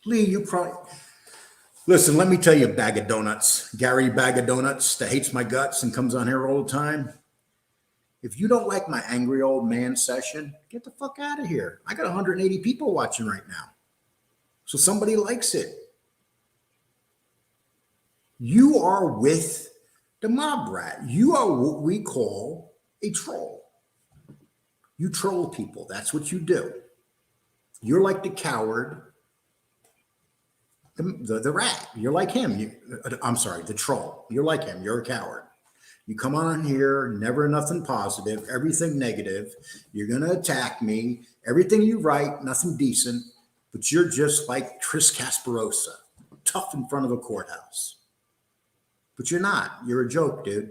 Lee, you probably... Listen, let me tell you, bag of donuts. Gary Bag of Donuts that hates my guts and comes on here all the time. If you don't like my angry old man session, get the fuck out of here. I got 180 people watching right now. So somebody likes it. You are with the mob rat. You are what we call a troll. You troll people. That's what you do. You're like the coward, the rat. You're like him. I'm sorry, the troll. You're like him. You're a coward. You come on here, never nothing positive, everything negative. You're going to attack me. Everything you write, nothing decent. But you're just like Chris Casparosa, tough in front of a courthouse. But you're not. You're a joke, dude.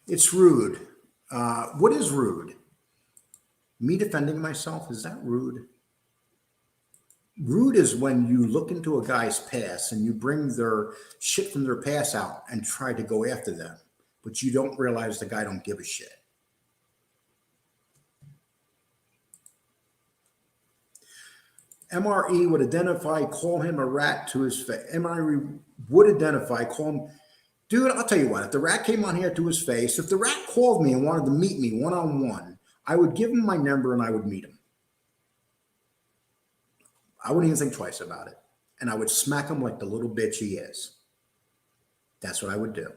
It's rude. What is rude? Me defending myself, is that rude? Rude is when you look into a guy's past and you bring their shit from their past out and try to go after them, but you don't realize the guy don't give a shit. MRE would identify, call him a rat to his face. MRE would identify, call him... Dude, I'll tell you what, if the rat came on here to his face, if the rat called me and wanted to meet me one-on-one, I would give him my number and I would meet him. I wouldn't even think twice about it. And I would smack him like the little bitch he is. That's what I would do.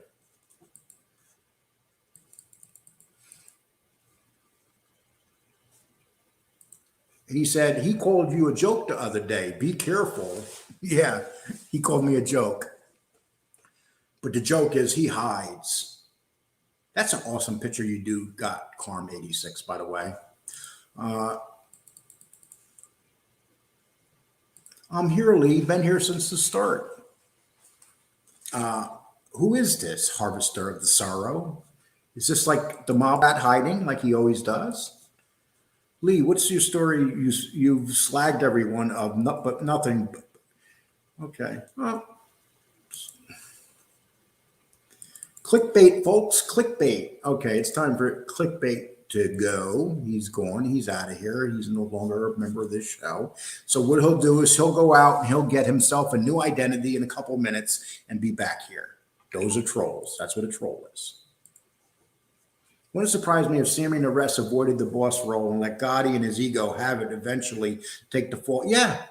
And he said, he called you a joke the other day. Be careful. Yeah, he called me a joke. But the joke is he hides. That's an awesome picture you do got, Carm86, by the way. I'm here, Lee. Been here since the start. Who is this harvester of the sorrow? Is this like the mob rat hiding like he always does? Lee, what's your story? You've slagged everyone but nothing. Okay. Well, clickbait, folks. Clickbait. Okay, it's time for clickbait to go. He's gone. He's out of here. He's no longer a member of this show. So what he'll do is he'll go out and he'll get himself a new identity in a couple minutes and be back here. Those are trolls. That's what a troll is. Wouldn't surprise me if Sammy Nares avoided the boss role and let Gotti and his ego have it eventually take the fall. Yeah,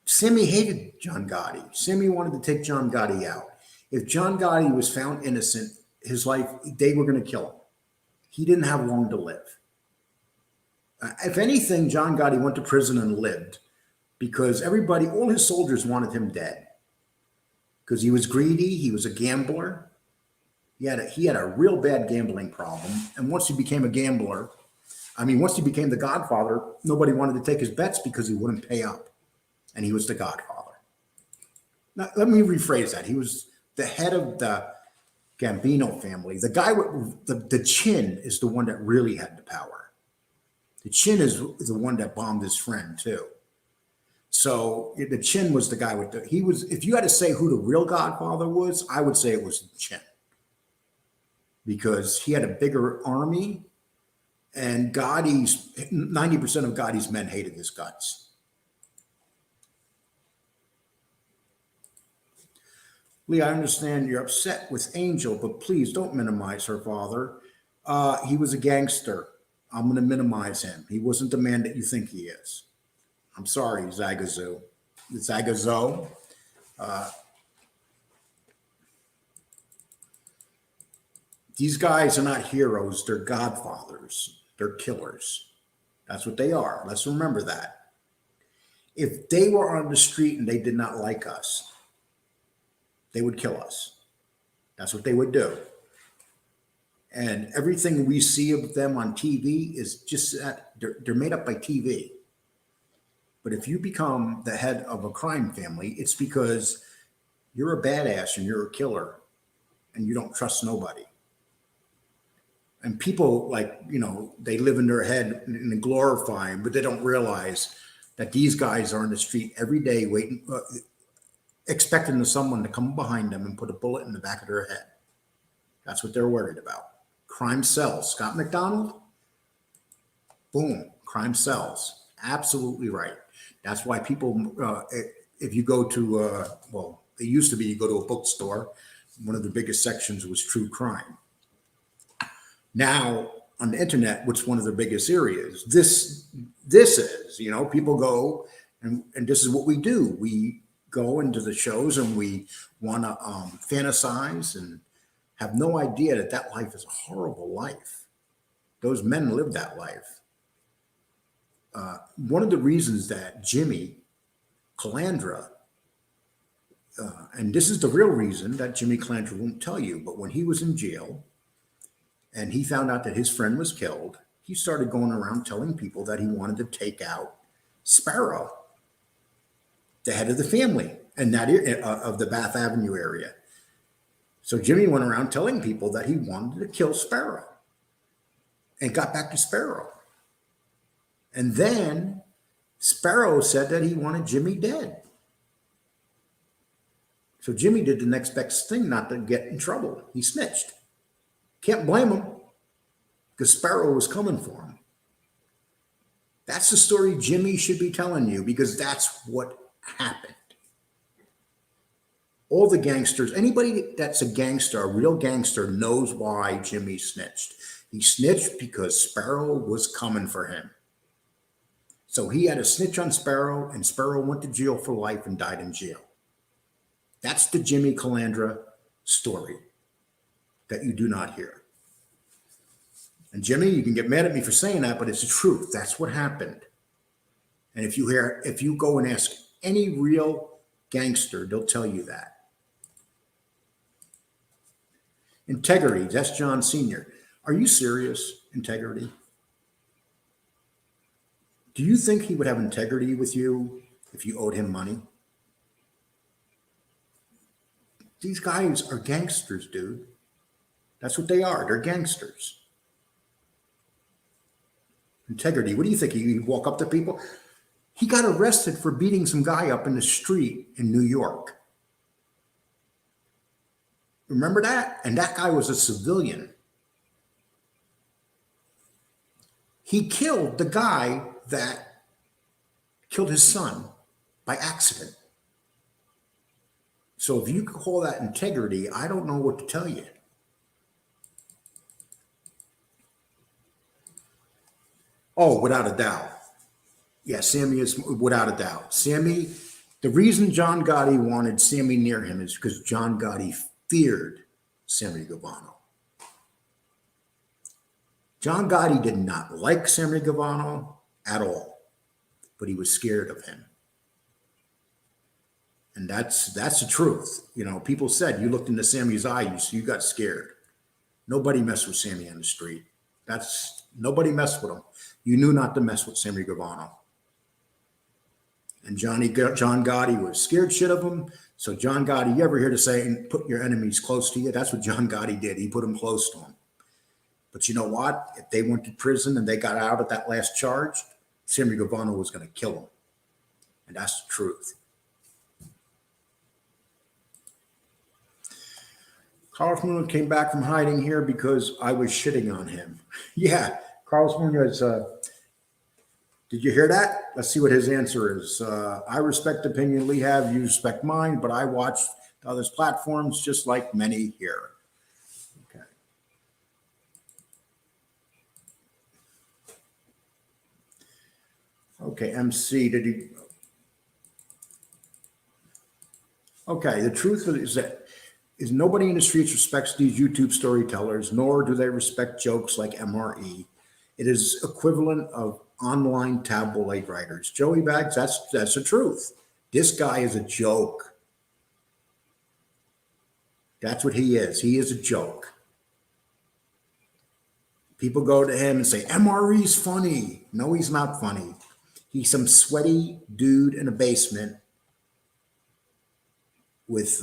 Sammy hated John Gotti. Sammy wanted to take John Gotti out. If John Gotti was found innocent, his life, they were going to kill him. He didn't have long to live. If anything, John Gotti went to prison and lived because everybody, all his soldiers wanted him dead because he was greedy. He was a gambler. He had a real bad gambling problem. And once he became a gambler, once he became the Godfather, nobody wanted to take his bets because he wouldn't pay up. And he was the Godfather. Now, let me rephrase that. He was the head of the Gambino family. The guy with the chin is the one that really had the power. The chin is the one that bombed his friend too. So the chin was the guy if you had to say who the real Godfather was, I would say it was the chin. Because he had a bigger army and 90% of Gotti's men hated his guts. Lee, I understand you're upset with Angel, but please don't minimize her father. He was a gangster. I'm going to minimize him. He wasn't the man that you think he is. I'm sorry, Zagazo. Zagazo. These guys are not heroes. They're godfathers. They're killers. That's what they are. Let's remember that. If they were on the street and they did not like us, they would kill us. That's what they would do. And everything we see of them on TV is just that they're made up by TV. But if you become the head of a crime family, it's because you're a badass and you're a killer and you don't trust nobody. And people they live in their head and glorify them, but they don't realize that these guys are on the street every day waiting, expecting someone to come behind them and put a bullet in the back of their head. That's what they're worried about. Crime sells. Scott McDonald, boom, crime sells. Absolutely right. That's why people, if you go to, it used to be you go to a bookstore, one of the biggest sections was true crime. Now on the internet, what's one of the biggest areas? This is, people go and this is what we do. We go into the shows and we want to fantasize and have no idea that life is a horrible life. Those men live that life. One of the reasons that Jimmy Calandra, and this is the real reason that Jimmy Calandra won't tell you, but when he was in jail and he found out that his friend was killed, he started going around telling people that he wanted to take out Sparrow, the head of the family and that of the Bath Avenue area. So Jimmy went around telling people that he wanted to kill Sparrow and got back to Sparrow. And then Sparrow said that he wanted Jimmy dead. So Jimmy did the next best thing not to get in trouble. He snitched. Can't blame him because Sparrow was coming for him. That's the story Jimmy should be telling you because that's what happened. All the gangsters, anybody that's a gangster, a real gangster, knows why Jimmy snitched. He snitched because Sparrow was coming for him. So he had a snitch on Sparrow, and Sparrow went to jail for life and died in jail. That's the Jimmy Calandra story that you do not hear. And Jimmy, you can get mad at me for saying that, but it's the truth. That's what happened. And if you go and ask any real gangster, they'll tell you that. Integrity, that's John Sr. Are you serious? Integrity? Do you think he would have integrity with you if you owed him money? These guys are gangsters, dude. That's what they are. They're gangsters. Integrity. What do you think? He'd walk up to people? He got arrested for beating some guy up in the street in New York. Remember that? And that guy was a civilian. He killed the guy that killed his son by accident. So if you call that integrity, I don't know what to tell you. Oh, without a doubt. Yeah, Sammy is without a doubt. Sammy, the reason John Gotti wanted Sammy near him is because John Gotti feared Sammy Guevara. John Gotti did not like Sammy Guevara at all, but he was scared of him. And that's the truth. You know, people said you looked into Sammy's eye, you got scared. Nobody messed with Sammy on the street. That's nobody messed with him. You knew not to mess with Sammy Guevara. And John Gotti was scared shit of him. So John Gotti, you ever hear the saying, put your enemies close to you? That's what John Gotti did. He put them close to him. But you know what? If they went to prison and they got out at that last charge, Sammy Guevara was going to kill them. And that's the truth. Carlos Munoz came back from hiding here because I was shitting on him. Yeah, Carlos Munoz, did you hear that? Let's see what his answer is. I respect the opinion Lee have, you respect mine, but I watch others' platforms just like many here. Okay. Okay, MC, did he? Okay, the truth is that nobody in the streets respects these YouTube storytellers, nor do they respect jokes like MRE. It is equivalent of online tabloid writers. Joey Bags, that's the truth. This guy is a joke. That's what he is. He is a joke. People go to him and say, MRE's funny. No, he's not funny. He's some sweaty dude in a basement with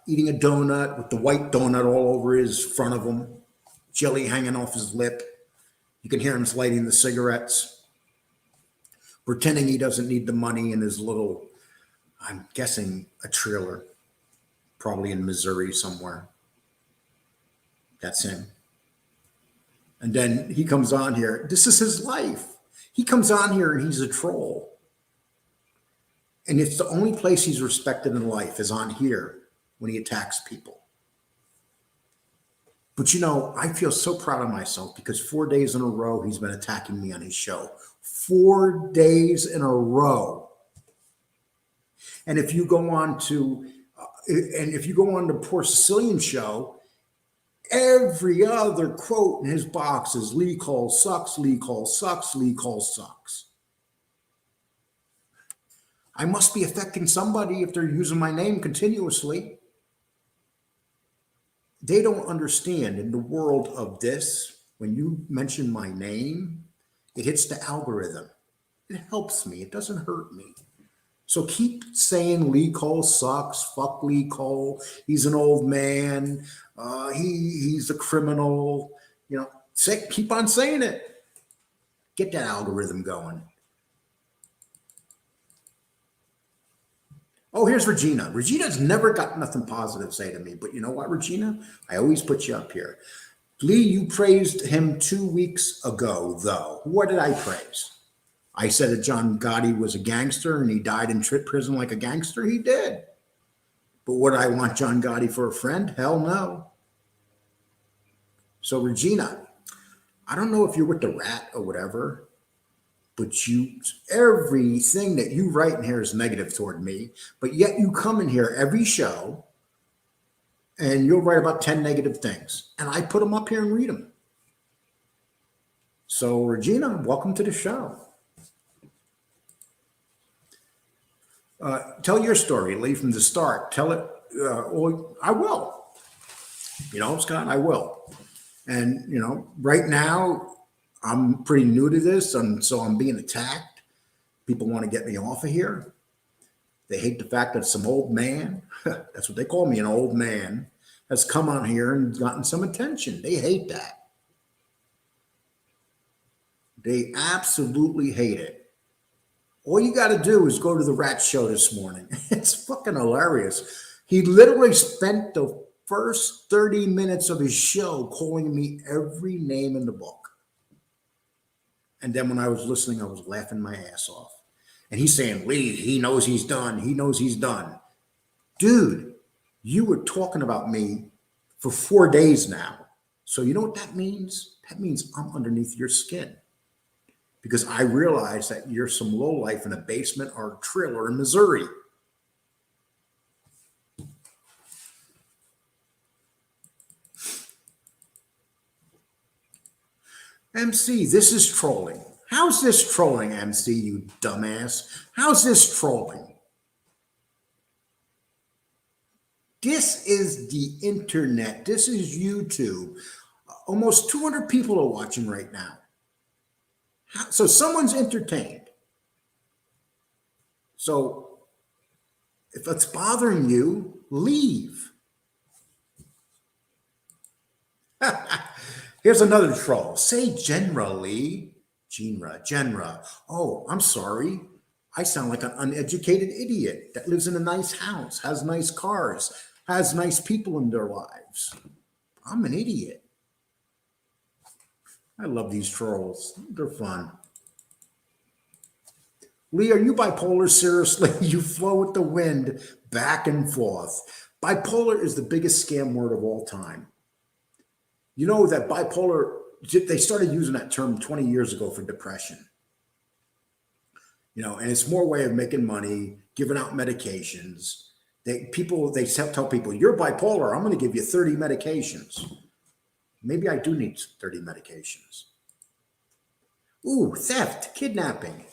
eating a donut with the white donut all over his front of him, jelly hanging off his lip. You can hear him lighting the cigarettes, pretending he doesn't need the money in his little, I'm guessing, a trailer, probably in Missouri somewhere. That's him. And then he comes on here. This is his life. He comes on here and he's a troll. And it's the only place he's respected in life is on here when he attacks people. But you know, I feel so proud of myself because 4 days in a row, he's been attacking me on his show. 4 days in a row. And if you go on to, the Poor Sicilian show, every other quote in his box is Lee Cole sucks, Lee Cole sucks, Lee Cole sucks. I must be affecting somebody if they're using my name continuously. They don't understand in the world of this, when you mention my name, it hits the algorithm. It helps me. It doesn't hurt me. So keep saying Lee Cole sucks. Fuck Lee Cole. He's an old man. He's a criminal. You know, keep on saying it. Get that algorithm going. Oh, here's Regina. Regina's never got nothing positive to say to me. But you know what, Regina? I always put you up here. Lee, you praised him 2 weeks ago, though. What did I praise? I said that John Gotti was a gangster and he died in prison like a gangster. He did. But would I want John Gotti for a friend? Hell no. So, Regina, I don't know if you're with the rat or whatever, but everything that you write in here is negative toward me, but yet you come in here every show and you'll write about 10 negative things. And I put them up here and read them. So Regina, welcome to the show. Tell your story, Lee, from the start. Tell it. I will. You know, Scott, I will. And, you know, right now, I'm pretty new to this, and so I'm being attacked. People want to get me off of here. They hate the fact that some old man, that's what they call me, an old man, has come on here and gotten some attention. They hate that. They absolutely hate it. All you got to do is go to the Rat Show this morning. It's fucking hilarious. He literally spent the first 30 minutes of his show calling me every name in the book. And then when I was listening, I was laughing my ass off. And he's saying, Lee, he knows he's done. He knows he's done. Dude, you were talking about me for 4 days now. So you know what that means? That means I'm underneath your skin. because I realize that you're some lowlife in a basement or a trailer in Missouri. MC, this is trolling. How's this trolling, MC, you dumbass? How's this trolling? This is the internet. This is YouTube. Almost 200 people are watching right now. So someone's entertained. So if it's bothering you, leave. Here's another troll. Say generally, genre. Oh, I'm sorry. I sound like an uneducated idiot that lives in a nice house, has nice cars, has nice people in their lives. I'm an idiot. I love these trolls. They're fun. Lee, are you bipolar? Seriously? You flow with the wind back and forth. Bipolar is the biggest scam word of all time. You know that bipolar, they started using that term 20 years ago for depression. You know, and it's more a way of making money, giving out medications. They tell people, you're bipolar, I'm going to give you 30 medications. Maybe I do need 30 medications. Ooh, theft, kidnapping.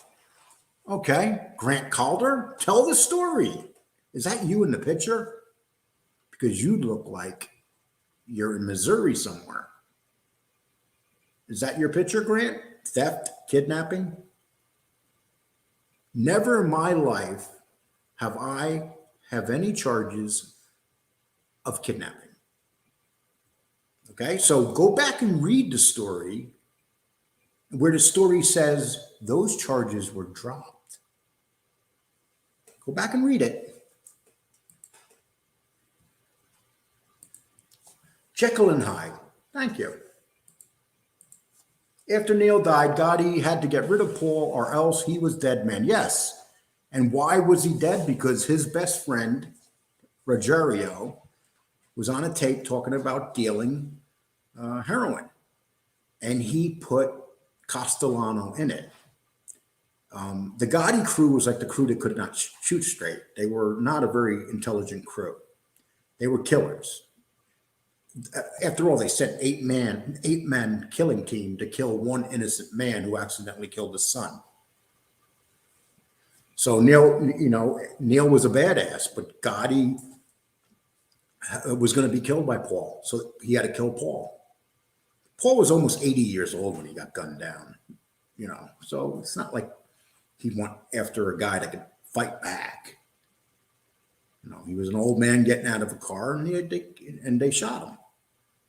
Okay, Grant Calder, tell the story. Is that you in the picture? Because you look like you're in Missouri somewhere. Is that your picture, Grant? Theft, kidnapping? Never in my life have I have any charges of kidnapping. Okay, so go back and read the story where the story says those charges were dropped. Go back and read it. Jekyll and Hyde. Thank you. After Neil died, Gotti had to get rid of Paul or else he was dead man. Yes. And why was he dead? Because his best friend, Rogerio, was on a tape talking about dealing heroin. And he put Castellano in it. The Gotti crew was like the crew that could not shoot straight. They were not a very intelligent crew. They were killers. After all, they sent eight men killing team to kill one innocent man who accidentally killed his son. So Neil was a badass, but Gotti was going to be killed by Paul. So he had to kill Paul. Paul was almost 80 years old when he got gunned down, so it's not like he went after a guy that could fight back. He was an old man getting out of a car and they shot him.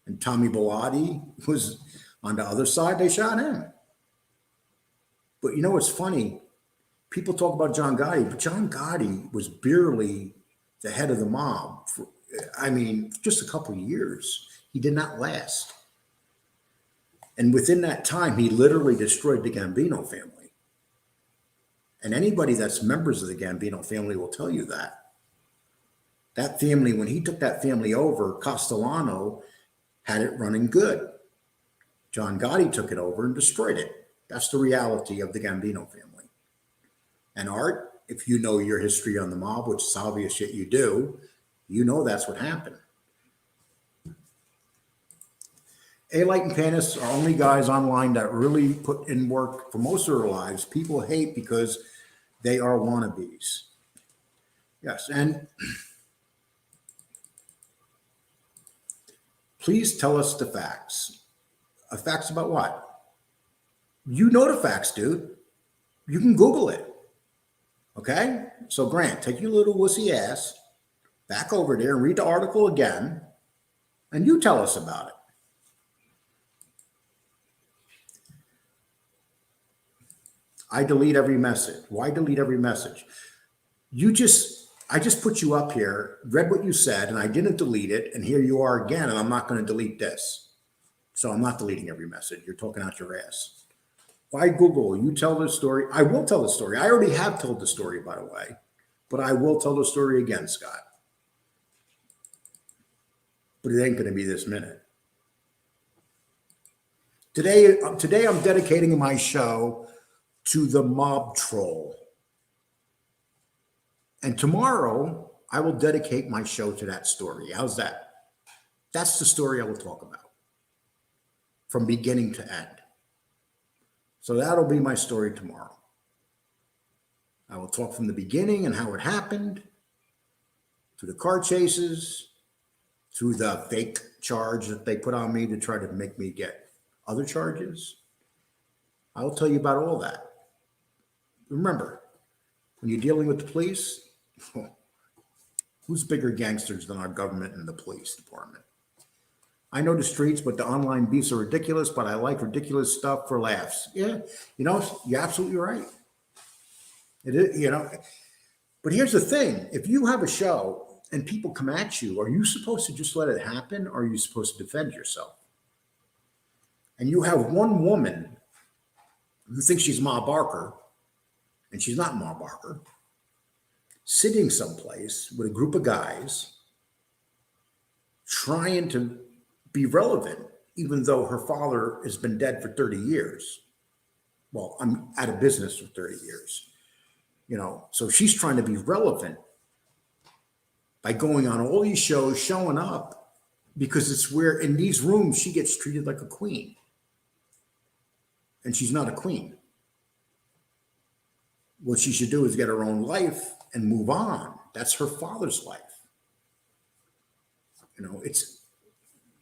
And Tommy Bilotti was on the other side. They shot him. But it's funny. People talk about John Gotti, but John Gotti was barely the head of the mob for, just a couple of years. He did not last. And within that time, he literally destroyed the Gambino family. And anybody that's members of the Gambino family will tell you that. That family, when he took that family over, Castellano had it running good. John Gotti took it over and destroyed it. That's the reality of the Gambino family. And Art, if you know your history on the mob, which is obvious yet you do, that's what happened. A-Light and Panis are only guys online that really put in work for most of their lives. People hate because they are wannabes. Yes, and please tell us the facts. Facts about what? You know the facts, dude. You can Google it. Okay? So Grant, take your little wussy ass back over there and read the article again, and you tell us about it. I delete every message. Why delete every message? I just put you up here, read what you said, and I didn't delete it, and here you are again, and I'm not going to delete this. So I'm not deleting every message. You're talking out your ass. Why Google? You tell the story. I will tell the story. I already have told the story, by the way, but I will tell the story again, Scott. But it ain't going to be this minute. Today I'm dedicating my show to the mob troll. And tomorrow, I will dedicate my show to that story. How's that? That's the story I will talk about from beginning to end. So that'll be my story tomorrow. I will talk from the beginning and how it happened, to the car chases, to the fake charge that they put on me to try to make me get other charges. I will tell you about all that. Remember, when you're dealing with the police, who's bigger gangsters than our government and the police department? I know the streets, but the online beefs are ridiculous, but I like ridiculous stuff for laughs. Yeah, you're absolutely right. It is, but here's the thing. If you have a show and people come at you, are you supposed to just let it happen, or are you supposed to defend yourself? And you have one woman who thinks she's Ma Barker, and she's not Ma Barker, sitting someplace with a group of guys trying to be relevant, even though her father has been dead for 30 years. Well, I'm out of business for 30 years. So she's trying to be relevant by going on all these shows, showing up, because it's where in these rooms she gets treated like a queen. And she's not a queen. What she should do is get her own life and move on. That's her father's life.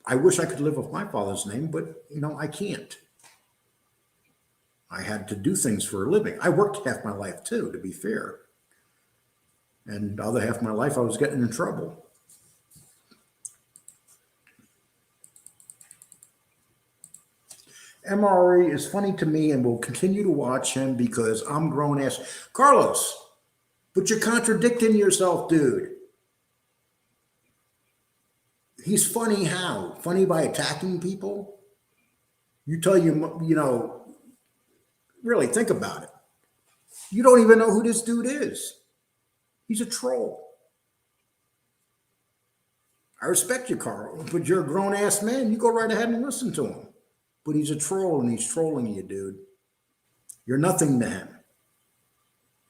I wish I could live with my father's name, but I can't. I had to do things for a living. I worked half my life too, to be fair. And the other half of my life, I was getting in trouble. MRE is funny to me and will continue to watch him because I'm grown ass. Carlos, but you're contradicting yourself, dude. He's funny how? Funny by attacking people? Really think about it. You don't even know who this dude is. He's a troll. I respect you, Carl, but you're a grown-ass man. You go right ahead and listen to him. But he's a troll, and he's trolling you, dude. You're nothing to him.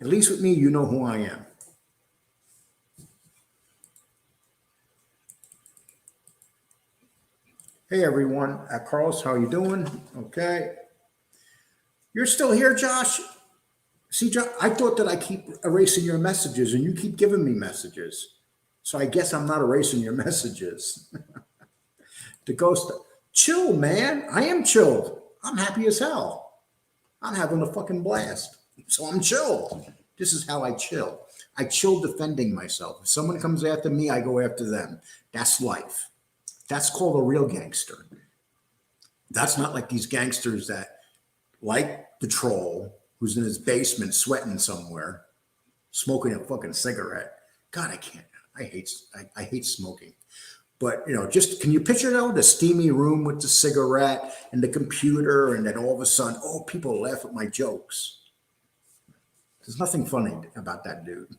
At least with me, you know who I am. Hey, everyone. Carlos, how you doing? Okay. You're still here, Josh? See, Josh, I thought that I keep erasing your messages, and you keep giving me messages. So I guess I'm not erasing your messages. The ghost, chill, man. I am chilled. I'm happy as hell. I'm having a fucking blast. So I'm chilled. This is how I chill. I chill defending myself. If someone comes after me, I go after them. That's life. That's called a real gangster. That's not like these gangsters that, like the troll who's in his basement sweating somewhere, smoking a fucking cigarette. God, I can't. I hate smoking. But, just can you picture the steamy room with the cigarette and the computer, and then all of a sudden, people laugh at my jokes. There's nothing funny about that dude.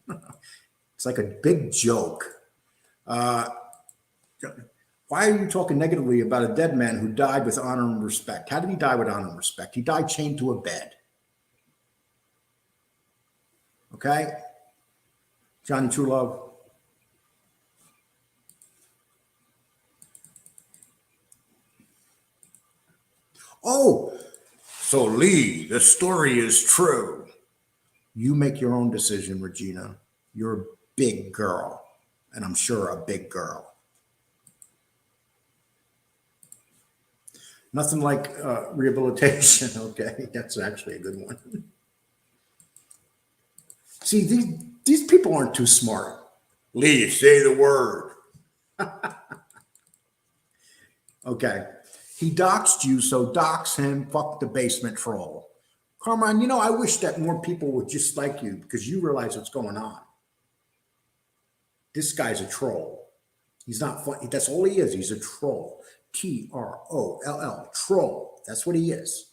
It's like a big joke. Why are you talking negatively about a dead man who died with honor and respect? How did he die with honor and respect? He died chained to a bed. Okay? Johnny True Love. Oh, so Lee, the story is true. You make your own decision, Regina. You're a big girl, and I'm sure a big girl. Nothing like rehabilitation. Okay, that's actually a good one. See, these people aren't too smart. Lee, say the word. Okay. He doxed you, so dox him. Fuck the basement troll. Carmine, I wish that more people were just like you because you realize what's going on. This guy's a troll. He's not funny. That's all he is. He's a troll. Troll. Troll. That's what he is.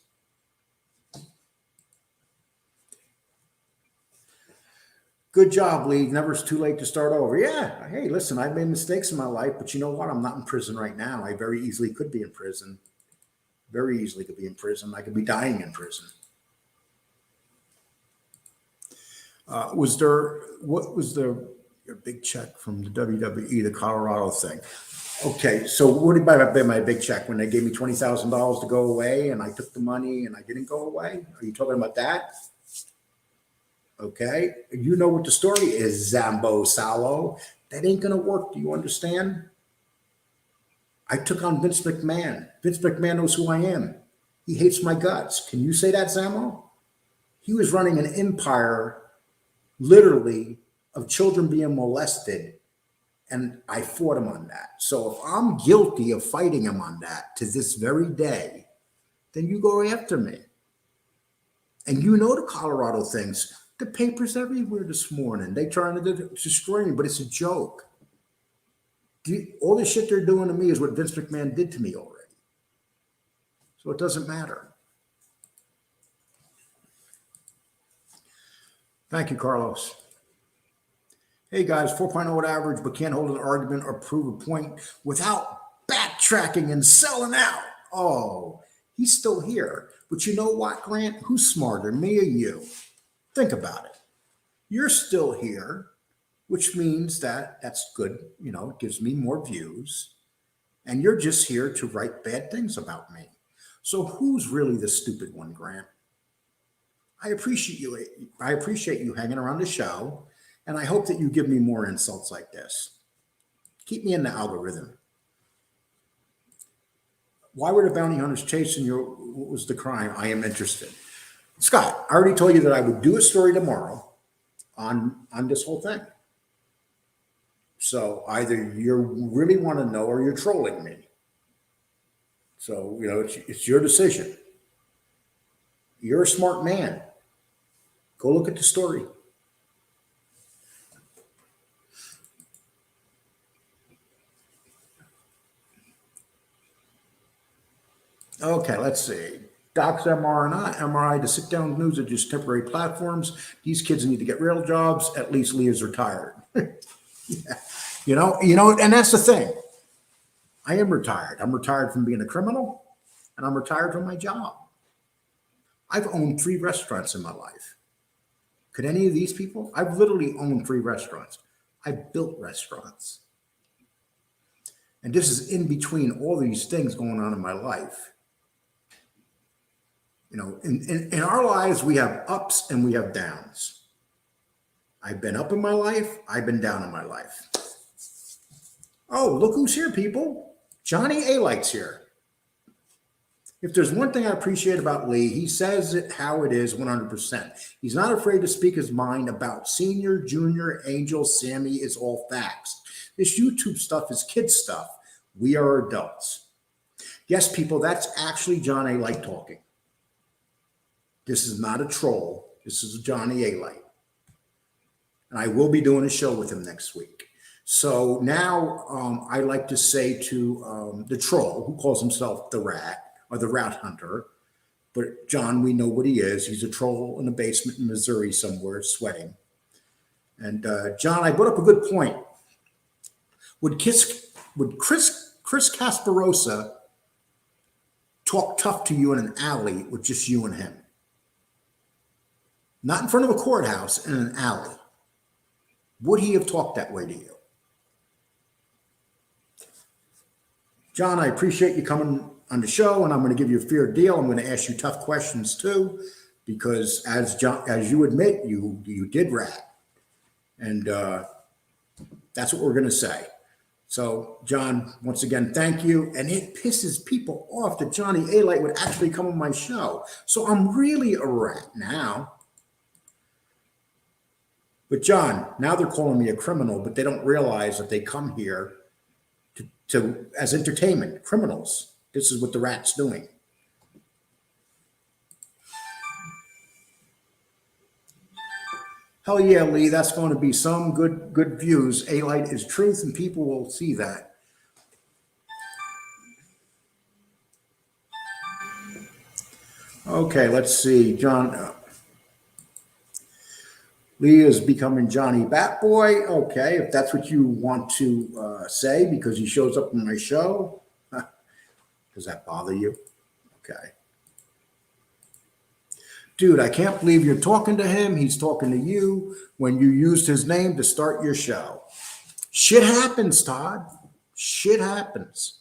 Good job, Lee. Never is too late to start over. Yeah. Hey, listen, I've made mistakes in my life, but you know what? I'm not in prison right now. I very easily could be in prison. Very easily could be in prison. I could be dying in prison. What was your big check from the WWE, the Colorado thing? Okay, so what did my big check when they gave me $20,000 to go away and I took the money and I didn't go away? Are you talking about that? Okay, you know what the story is, Zambo Salo. That ain't gonna work. Do you understand? I took on Vince McMahon. Vince McMahon knows who I am. He hates my guts. Can you say that, Zambo? He was running an empire, literally, of children being molested, and I fought him on that. So if I'm guilty of fighting him on that to this very day, then you go after me. And you know the Colorado things. The papers everywhere this morning. They trying to destroy me, but it's a joke. All the shit they're doing to me is what Vince McMahon did to me already. So it doesn't matter. Thank you, Carlos. Hey guys, 4.0 at average, but can't hold an argument or prove a point without backtracking and selling out. Oh, he's still here. But you know what, Grant? Who's smarter, me or you? Think about it. You're still here, which means that's good. You know, it gives me more views. And you're just here to write bad things about me. So who's really the stupid one, Grant? I appreciate you hanging around the show. And I hope that you give me more insults like this. Keep me in the algorithm. Why were the bounty hunters chasing you? What was the crime? I am interested. Scott, I already told you that I would do a story tomorrow on this whole thing. So either you really want to know or you're trolling me. So, you know, it's your decision. You're a smart man. Go look at the story. Okay, let's see. Docs MRI to sit down news are just temporary platforms. These kids need to get real jobs. At least Leah's retired. Yeah. You know, and that's the thing. I am retired. I'm retired from being a criminal, and I'm retired from my job. I've owned 3 restaurants in my life. Could any of these people? I've literally owned 3 restaurants. I've built restaurants. And this is in between all these things going on in my life. You know, in our lives, we have ups and we have downs. I've been up in my life. I've been down in my life. Oh, look who's here, people. Johnny A-Light's here. If there's one thing I appreciate about Lee, he says it how it is 100%. He's not afraid to speak his mind about senior, junior, Angel, Sammy. It's all facts. This YouTube stuff is kid stuff. We are adults. Yes, people, that's actually John A-Light talking. This is not a troll. This is Johnny A-Light. And I will be doing a show with him next week. So now I like to say to the troll, who calls himself the rat or the rat hunter, but John, we know what he is. He's a troll in a basement in Missouri somewhere sweating. And John, I brought up a good point. Would Chris Casparosa talk tough to you in an alley with just you and him? Not in front of a courthouse, in an alley. Would he have talked that way to you? John, I appreciate you coming on the show, and I'm going to give you a fair deal. I'm going to ask you tough questions too, because as you admit, you did rat, and that's what we're going to say. So, John, once again, thank you. And it pisses people off that Johnny A-Light would actually come on my show. So I'm really a rat now. But John, now they're calling me a criminal, but they don't realize that they come here to as entertainment, criminals. This is what the rat's doing. Hell yeah, Lee, that's going to be some good views. A-Light is truth, and people will see that. Okay, let's see. John... Lee is becoming Johnny Batboy. Okay, if that's what you want to say, because he shows up on my show. Does that bother you? Okay. Dude, I can't believe you're talking to him. He's talking to you when you used his name to start your show. Shit happens, Todd. Shit happens.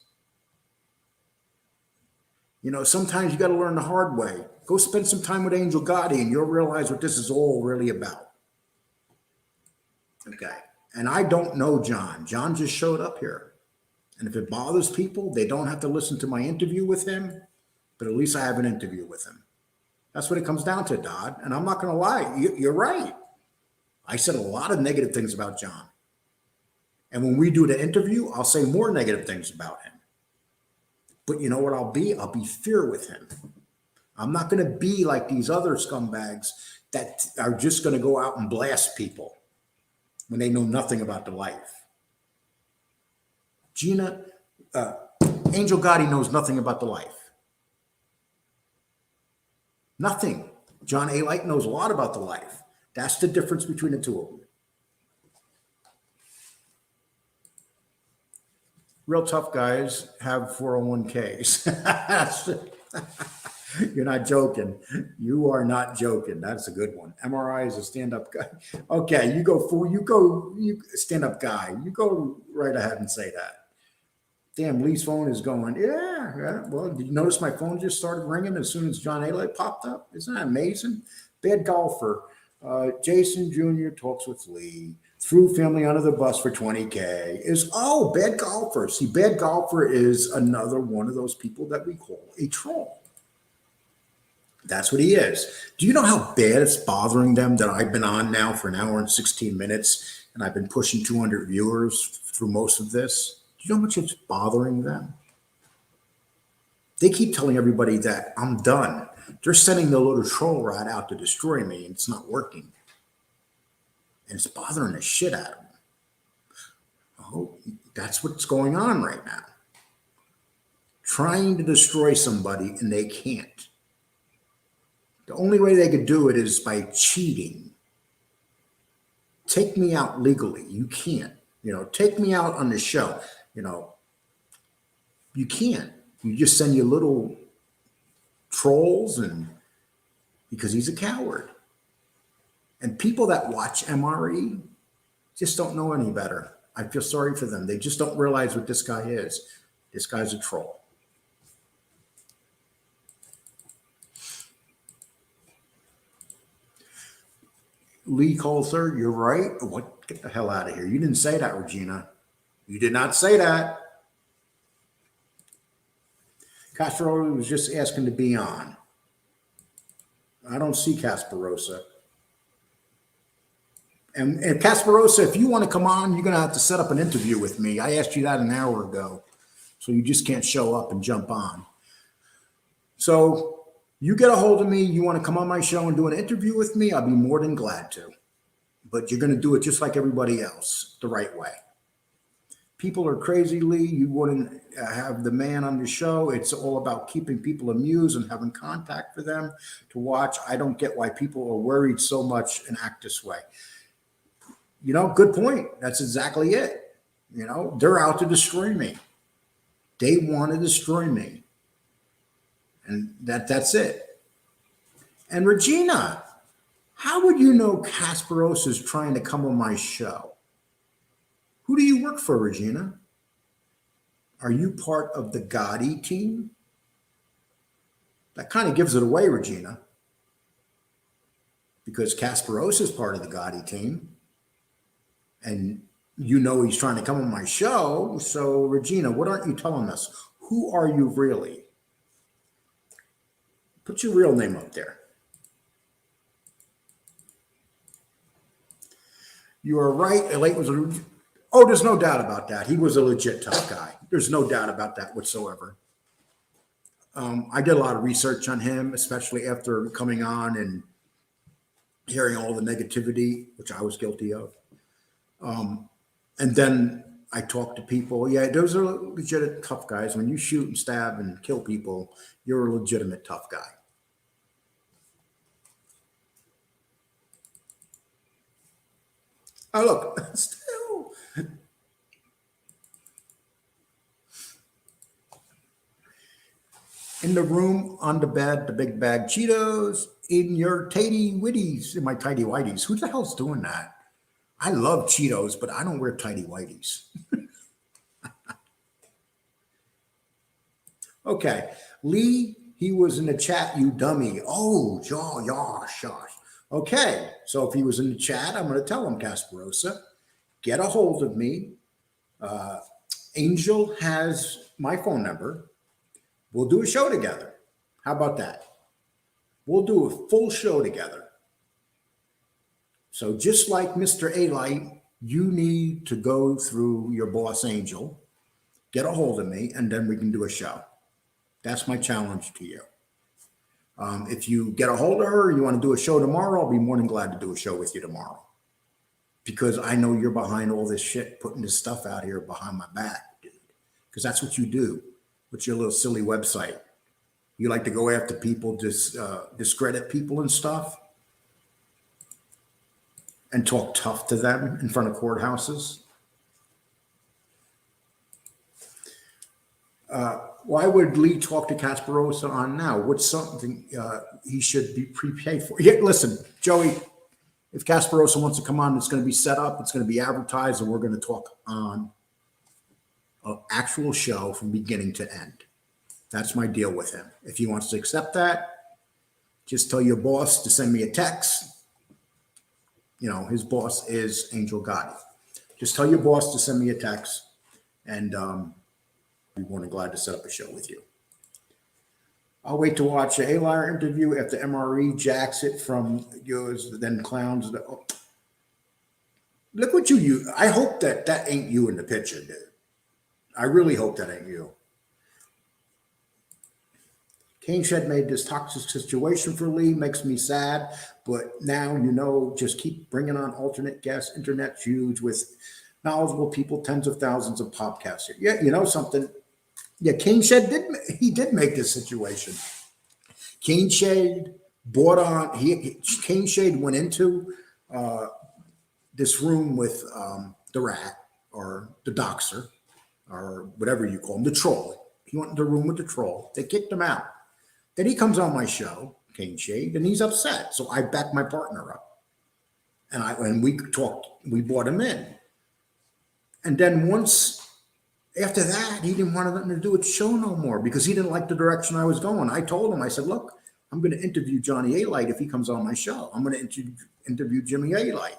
You know, sometimes you got to learn the hard way. Go spend some time with Angel Gotti and you'll realize what this is all really about. Okay. And I don't know John. John just showed up here. And if it bothers people, they don't have to listen to my interview with him, but at least I have an interview with him. That's what it comes down to, Dodd. And I'm not going to lie. You're right. I said a lot of negative things about John. And when we do the interview, I'll say more negative things about him. But you know what I'll be? I'll be fair with him. I'm not going to be like these other scumbags that are just going to go out and blast people when they know nothing about the life. Angel Gotti knows nothing about the life. Nothing. John A. Light knows a lot about the life. That's the difference between the two of them. Real tough guys have 401ks. You're not joking. You are not joking. That's a good one. MRI is a stand-up guy. Okay, you stand-up guy. You go right ahead and say that. Damn, Lee's phone is going, yeah. Well, did you notice my phone just started ringing as soon as John A. Light popped up? Isn't that amazing? Bad golfer. Jason Jr. talks with Lee. Threw family under the bus for 20K. Bad golfer. See, bad golfer is another one of those people that we call a troll. That's what he is. Do you know how bad it's bothering them that I've been on now for an hour and 16 minutes and I've been pushing 200 viewers through most of this? Do you know how much it's bothering them? They keep telling everybody that I'm done. They're sending the little troll rat out to destroy me, and it's not working. And it's bothering the shit out of them. Oh, that's what's going on right now. Trying to destroy somebody, and they can't. The only way they could do it is by cheating. Take me out legally. You can't. Take me out on the show. You can't. You just send your little trolls, and because he's a coward. And people that watch MRE just don't know any better. I feel sorry for them. They just don't realize what this guy is. This guy's a troll. Lee Coulter, you're right. What? Get the hell out of here. You didn't say that, Regina. You did not say that. Castro was just asking to be on. I don't see Casparosa. And Casparosa, if you want to come on, you're going to have to set up an interview with me. I asked you that an hour ago. So you just can't show up and jump on. So you get a hold of me. You want to come on my show and do an interview with me? I'll be more than glad to. But you're going to do it just like everybody else, the right way. People are crazy, Lee. You wouldn't have the man on the show. It's all about keeping people amused and having contact for them to watch. I don't get why people are worried so much and act this way. Good point. That's exactly it. They're out to destroy me. They want to destroy me. And that's it. And Regina, how would you know Kasparos is trying to come on my show? Who do you work for, Regina? Are you part of the Gotti team? That kind of gives it away, Regina. Because Kasparos is part of the Gotti team. And he's trying to come on my show. So, Regina, what aren't you telling us? Who are you really? Put your real name up there. You are right. Elate was there's no doubt about that. He was a legit tough guy. There's no doubt about that whatsoever. I did a lot of research on him, especially after coming on and hearing all the negativity, which I was guilty of. And then I talked to people. Yeah, those are legit tough guys. When you shoot and stab and kill people, you're a legitimate tough guy. Oh, look, still. In the room, on the bed, the big bag Cheetos, in your tighty whities, in my tighty whities. Who the hell's doing that? I love Cheetos, but I don't wear tighty whities. Okay. Lee, he was in the chat, you dummy. Oh, Josh. Okay. So if he was in the chat, I'm going to tell him, Casparosa, get a hold of me. Angel has my phone number. We'll do a show together. How about that? We'll do a full show together. So just like Mr. A-Light, you need to go through your boss, Angel, get a hold of me, and then we can do a show. That's my challenge to you. If you get a hold of her, you want to do a show tomorrow, I'll be more than glad to do a show with you tomorrow. Because I know you're behind all this shit, putting this stuff out here behind my back, dude. Because that's what you do with your little silly website. You like to go after people, discredit people and stuff, and talk tough to them in front of courthouses. Why would Lee talk to Casparosa on now? What's something he should be prepaid for? Yeah, listen, Joey, if Casparosa wants to come on, it's going to be set up, it's going to be advertised, and we're going to talk on an actual show from beginning to end. That's my deal with him. If he wants to accept that, just tell your boss to send me a text. You know, his boss is Angel Gotti. Just tell your boss to send me a text, and I'll be more than glad to set up a show with you. I'll wait to watch the A-Liar interview after MRE jacks it from yours, then clowns. Look what you use. I hope that ain't you in the picture, dude. I really hope that ain't you. Kane Shed made this toxic situation for Lee, makes me sad, but now, you know, just keep bringing on alternate guests. Internet's huge with knowledgeable people, tens of thousands of podcasts here. Yeah, you know something? Yeah, Kane Shed did make this situation. Kane Shade bought on, Kane Shade went into this room with the rat or the doxer or whatever you call him, the troll. He went into the room with the troll. They kicked him out. Then he comes on my show, Kane Shade, and he's upset. So I backed my partner up. And we talked, we brought him in. And then after that, he didn't want nothing to do with the show no more because he didn't like the direction I was going. I told him, I said, look, I'm going to interview Johnny A-Light if he comes on my show. I'm going to interview Jimmy A-Light.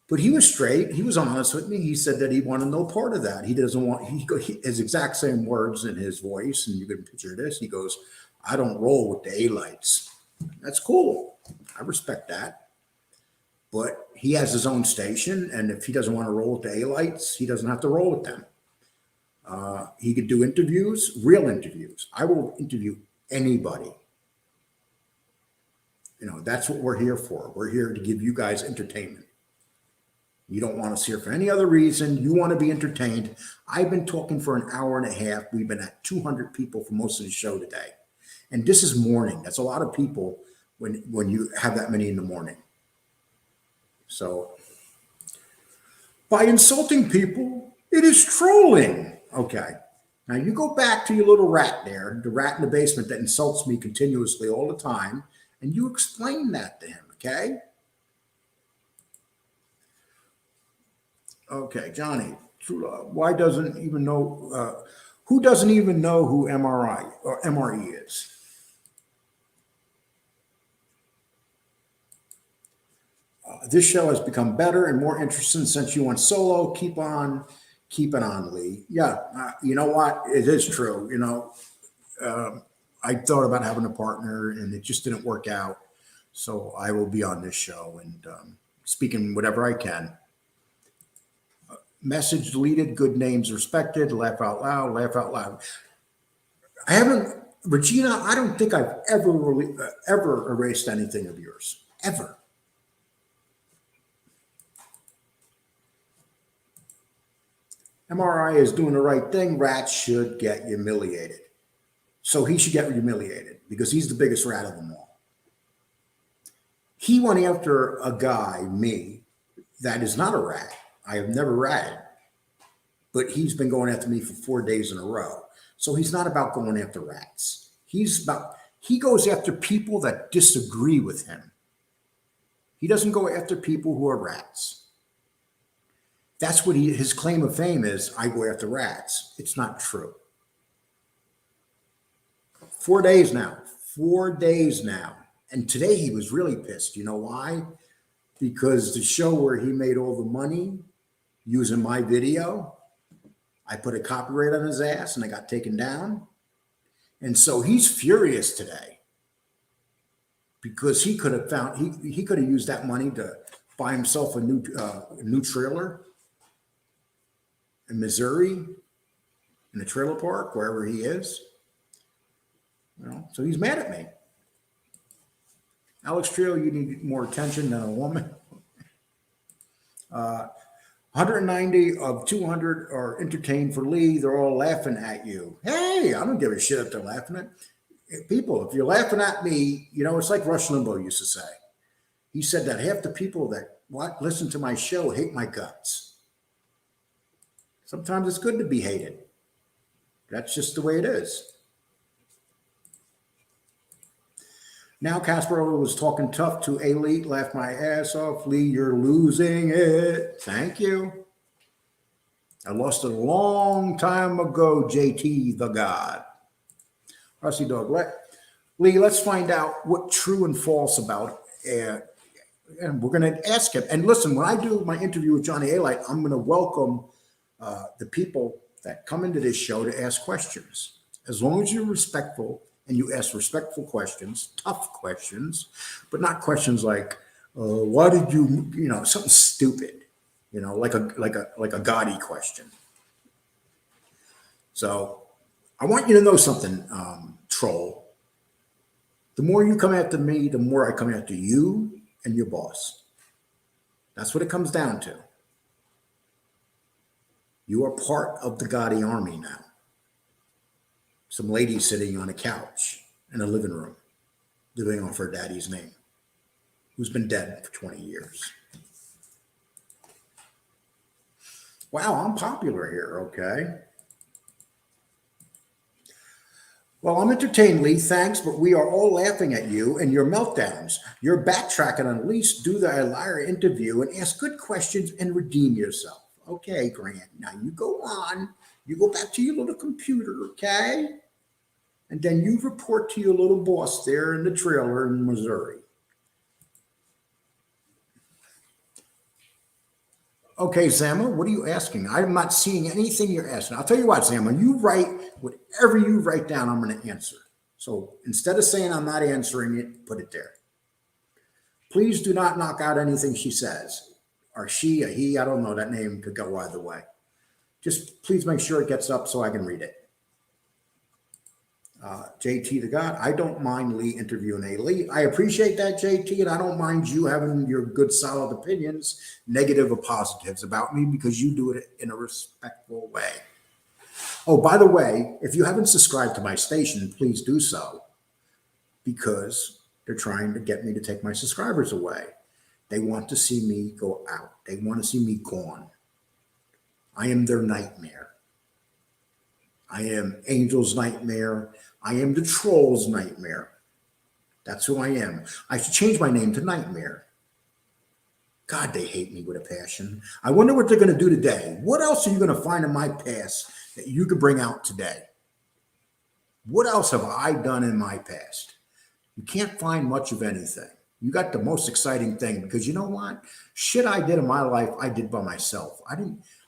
But he was straight. He was honest with me. He said that he wanted no part of that. He doesn't want, his exact same words in his voice, and you can picture this. He goes, I don't roll with the A-Lights. That's cool. I respect that. But he has his own station, and if he doesn't want to roll with the A-Lights, he doesn't have to roll with them. He could do interviews, real interviews. I will interview anybody. You know, that's what we're here for. We're here to give you guys entertainment. You don't want us here for any other reason. You want to be entertained. I've been talking for an hour and a half. We've been at 200 people for most of the show today. And this is morning. That's a lot of people when you have that many in the morning. So by insulting people, it is trolling. Okay. Now you go back to your little rat there, the rat in the basement that insults me continuously all the time, and you explain that to him, okay? Okay, Johnny, why doesn't even know, who doesn't even know who MRI or MRE is? This show has become better and more interesting since you went solo. Keep on keeping on, Lee. Yeah, you know what? It is true. You know, I thought about having a partner and it just didn't work out. So I will be on this show and speaking whatever I can. Message deleted, good names respected, laugh out loud, laugh out loud. I haven't, Regina, I don't think I've ever erased anything of yours, ever. MRI is doing the right thing. Rats should get humiliated. So he should get humiliated because he's the biggest rat of them all. He went after a guy, me, that is not a rat. I have never ratted, but he's been going after me for 4 days in a row. So he's not about going after rats. He's about He goes after people that disagree with him. He doesn't go after people who are rats. That's what his claim of fame is. I go after rats. It's not true. 4 days now. 4 days now. And today he was really pissed. You know why? Because the show where he made all the money using my video, I put a copyright on his ass and I got taken down. And so he's furious today because he could have found, he could have used that money to buy himself a new trailer in Missouri, in a trailer park, wherever he is. You know, so he's mad at me. Alex Trio, you need more attention than a woman. 190 of 200 are entertained for Lee. They're all laughing at you. Hey, I don't give a shit if they're laughing at people. If you're laughing at me, you know, it's like Rush Limbaugh used to say. He said that half the people that listen to my show hate my guts. Sometimes it's good to be hated. That's just the way it is. Now Casper was talking tough to Elite, laughed my ass off. Lee, you're losing it. Thank you. I lost it a long time ago, JT the God. Rusty Dog, Lee, let's find out what true and false about it. And we're going to ask him. And listen, when I do my interview with Johnny A-Light, I'm going to welcome the people that come into this show to ask questions. As long as you're respectful and you ask respectful questions, tough questions, but not questions like, why did you, you know, something stupid, you know, like a Gotti question. So I want you to know something, troll. The more you come after me, the more I come after you and your boss. That's what it comes down to. You are part of the Gotti army now. Some lady sitting on a couch in a living room, living off her daddy's name, who's been dead for 20 years. Wow, I'm popular here, okay? Well, I'm entertained, Lee, thanks, but we are all laughing at you and your meltdowns. You're backtracking on at least do the Elira interview and ask good questions and redeem yourself. Okay, Grant, now you go on. You go back to your little computer, okay? And then you report to your little boss there in the trailer in Missouri. Okay, Zama, what are you asking? I'm not seeing anything you're asking. I'll tell you what, Zama, you write whatever you write down, I'm going to answer. So instead of saying I'm not answering it, put it there. Please do not knock out anything she says. Or she, or he, I don't know. That name could go either way. Just please make sure it gets up so I can read it. JT the God, I don't mind Lee interviewing a Lee. I appreciate that, JT, and I don't mind you having your good, solid opinions, negative or positives about me, because you do it in a respectful way. Oh, by the way, if you haven't subscribed to my station, please do so, because they're trying to get me to take my subscribers away. They want to see me go out. They want to see me gone. I am their nightmare. I am Angel's nightmare. I am the troll's nightmare. That's who I am. I should change my name to Nightmare. God, they hate me with a passion. I wonder what they're going to do today. What else are you going to find in my past that you could bring out today? What else have I done in my past? You can't find much of anything. You got the most exciting thing, because you know what? Shit I did in my life, I did by myself.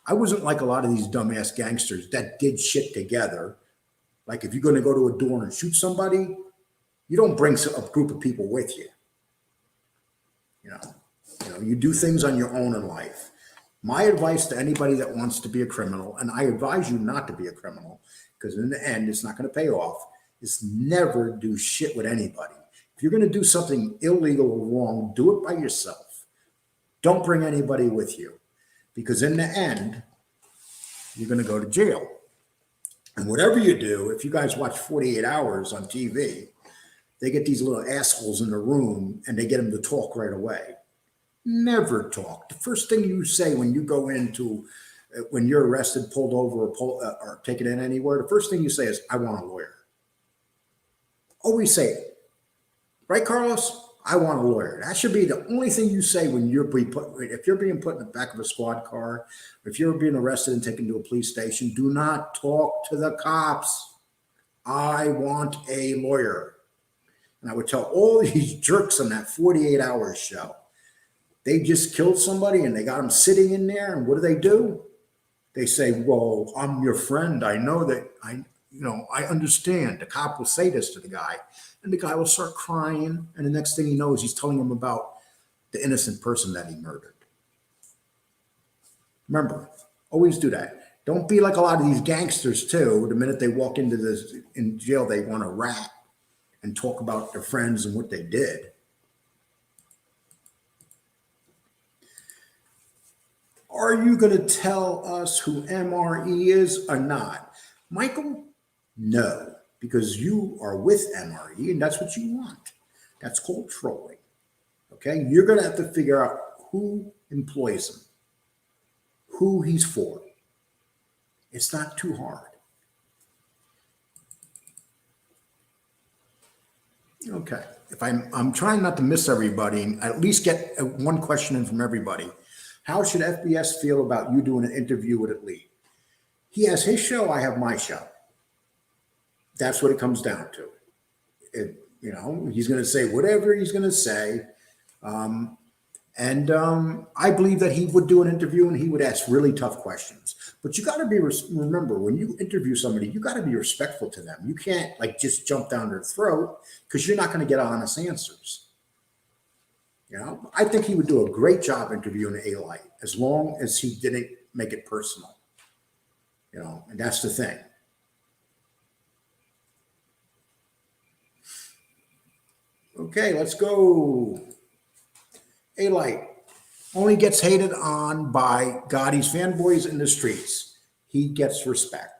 I wasn't like a lot of these dumbass gangsters that did shit together. Like if you're going to go to a door and shoot somebody, you don't bring a group of people with you. You know, you do things on your own in life. My advice to anybody that wants to be a criminal, and I advise you not to be a criminal, because in the end, it's not going to pay off, is never do shit with anybody. If you're going to do something illegal or wrong, do it by yourself. Don't bring anybody with you, because in the end, you're going to go to jail. And whatever you do, if you guys watch 48 Hours on TV, they get these little assholes in the room and they get them to talk right away. Never talk. The first thing you say when you go into, when you're arrested, pulled over, or taken in anywhere, the first thing you say is, I want a lawyer. Always say it. Right, Carlos? I want a lawyer. That should be the only thing you say when you're being put, if you're being put in the back of a squad car, if you're being arrested and taken to a police station, do not talk to the cops. I want a lawyer. And I would tell all these jerks on that 48 Hours show, they just killed somebody and they got them sitting in there. And what do? They say, well, I'm your friend. I know that I understand. The cop will say this to the guy, and the guy will start crying. And the next thing he knows, he's telling him about the innocent person that he murdered. Remember, always do that. Don't be like a lot of these gangsters too. The minute they walk into in jail, they want to rap and talk about their friends and what they did. Are you going to tell us who MRE is or not? Michael, no, because you are with MRE and that's what you want. That's called trolling. Okay? You're going to have to figure out who employs him, who he's for. It's not too hard. Okay. If I'm trying not to miss everybody and at least get one question in from everybody. How should FBS feel about you doing an interview with Elite? He has his show, I have my show. That's what it comes down to. He's going to say whatever he's going to say. I believe that he would do an interview and he would ask really tough questions. But you got to remember, when you interview somebody, you got to be respectful to them. You can't just jump down their throat because you're not going to get honest answers. I think he would do a great job interviewing A-Light as long as he didn't make it personal. And that's the thing. Okay, let's go. A-Light only gets hated on by Gotti's fanboys in the streets. He gets respect.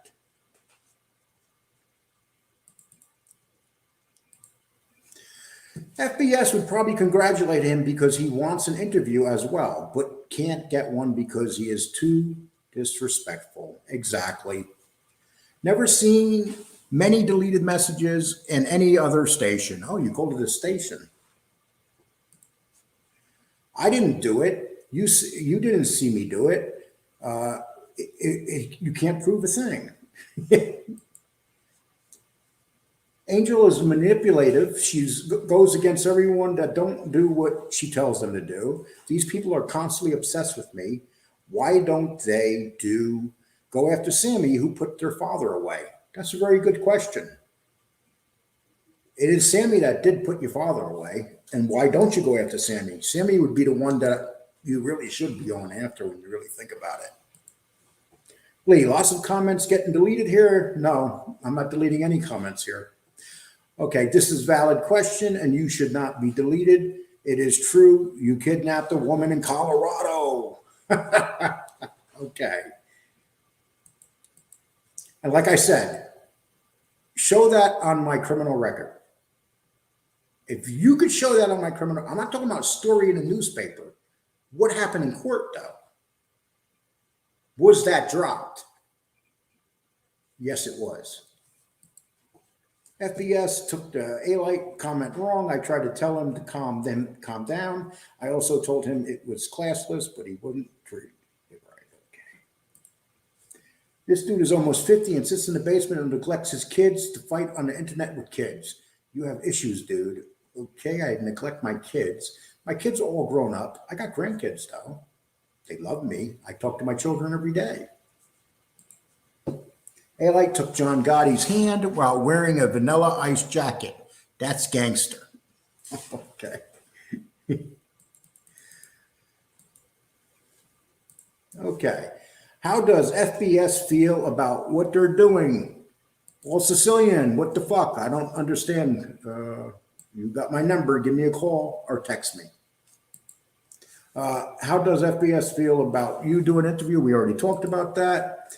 FBS would probably congratulate him because he wants an interview as well, but can't get one because he is too disrespectful. Exactly. Never seen many deleted messages in any other station. Oh, you called it a station. I didn't do it. You didn't see me do it. You can't prove a thing. Angel is manipulative. She goes against everyone that don't do what she tells them to do. These people are constantly obsessed with me. Why don't they go after Sammy, who put their father away? That's a very good question. It is Sammy that did put your father away. And why don't you go after Sammy? Sammy would be the one that you really should be on after when you really think about it. Lee, lots of comments getting deleted here. No, I'm not deleting any comments here. Okay, this is a valid question and you should not be deleted. It is true. You kidnapped a woman in Colorado. Okay. And like I said, show that on my criminal record. If you could show that on my criminal, I'm not talking about a story in a newspaper. What happened in court though? Was that dropped? Yes, it was. FBS took the A-Light comment wrong. I tried to tell him to calm down. I also told him it was classless, but he wouldn't treat it right. Okay. This dude is almost 50 and sits in the basement and neglects his kids to fight on the internet with kids. You have issues, dude. Okay, I neglect my kids. My kids are all grown up. I got grandkids, though. They love me. I talk to my children every day. A-Light took John Gotti's hand while wearing a Vanilla Ice jacket. That's gangster. Okay. Okay. How does FBS feel about what they're doing? Well, Sicilian, what the fuck? I don't understand. You got my number. Give me a call or text me. How does FBS feel about you doing an interview? We already talked about that.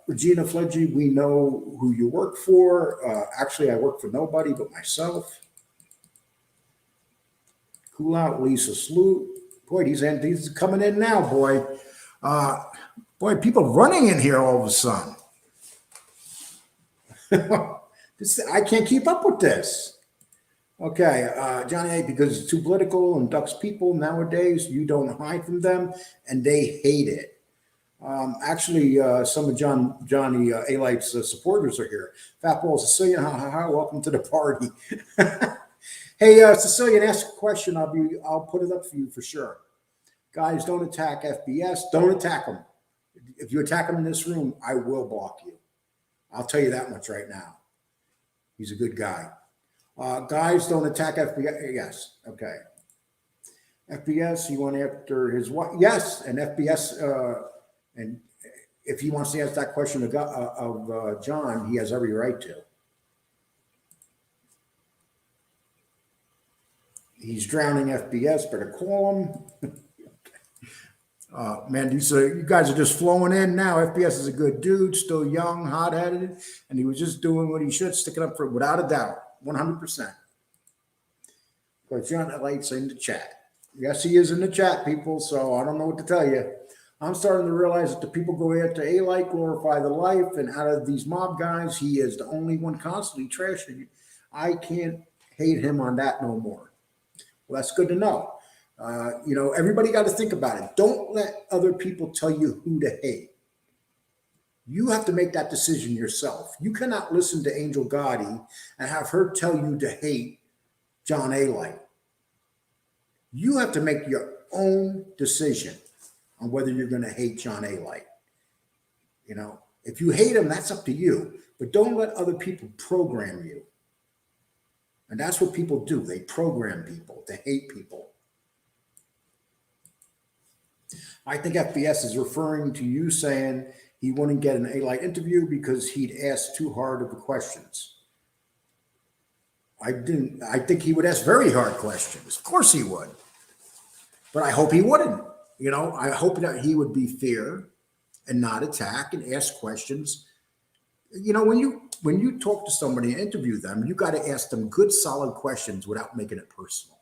Regina Fledgy, we know who you work for. Actually, I work for nobody but myself. Cool out, Lisa Sloot. Boy, these are coming in now, boy. Boy, people running in here all of a sudden. I can't keep up with this. Okay, Johnny A, because it's too political and ducks people nowadays, you don't hide from them, and they hate it. Actually, some of Johnny A Light's supporters are here. Fat Ball Sicilian, ha ha ha! Welcome to the party. Hey, Sicilian, ask a question. I'll put it up for you for sure. Guys, don't attack FBS. Don't attack them. If you attack him in this room, I will block you. I'll tell you that much right now. He's a good guy. Guys, don't attack FBS. Yes. Okay. FBS, he went after his wife. Yes. And FBS, and if he wants to ask that question of John, he has every right to. He's drowning FBS. Better call him. Man, you guys are just flowing in now. FBS is a good dude, still young, hot-headed, and he was just doing what he should, sticking up for it, without a doubt, 100%. But John Light's in the chat. Yes, he is in the chat, people, so I don't know what to tell you. I'm starting to realize that the people go after A-Light glorify the life, and out of these mob guys, he is the only one constantly trashing you. I can't hate him on that no more. Well, that's good to know. Everybody got to think about it. Don't let other people tell you who to hate. You have to make that decision yourself. You cannot listen to Angel Gotti and have her tell you to hate John A. Light. You have to make your own decision on whether you're going to hate John A. Light. If you hate him, that's up to you. But don't let other people program you. And that's what people do. They program people to hate people. I think FBS is referring to you saying he wouldn't get an A-Light interview because he'd ask too hard of the questions. I think he would ask very hard questions. Of course he would. But I hope he wouldn't. I hope that he would be fair and not attack and ask questions. When you talk to somebody and interview them, you got to ask them good, solid questions without making it personal.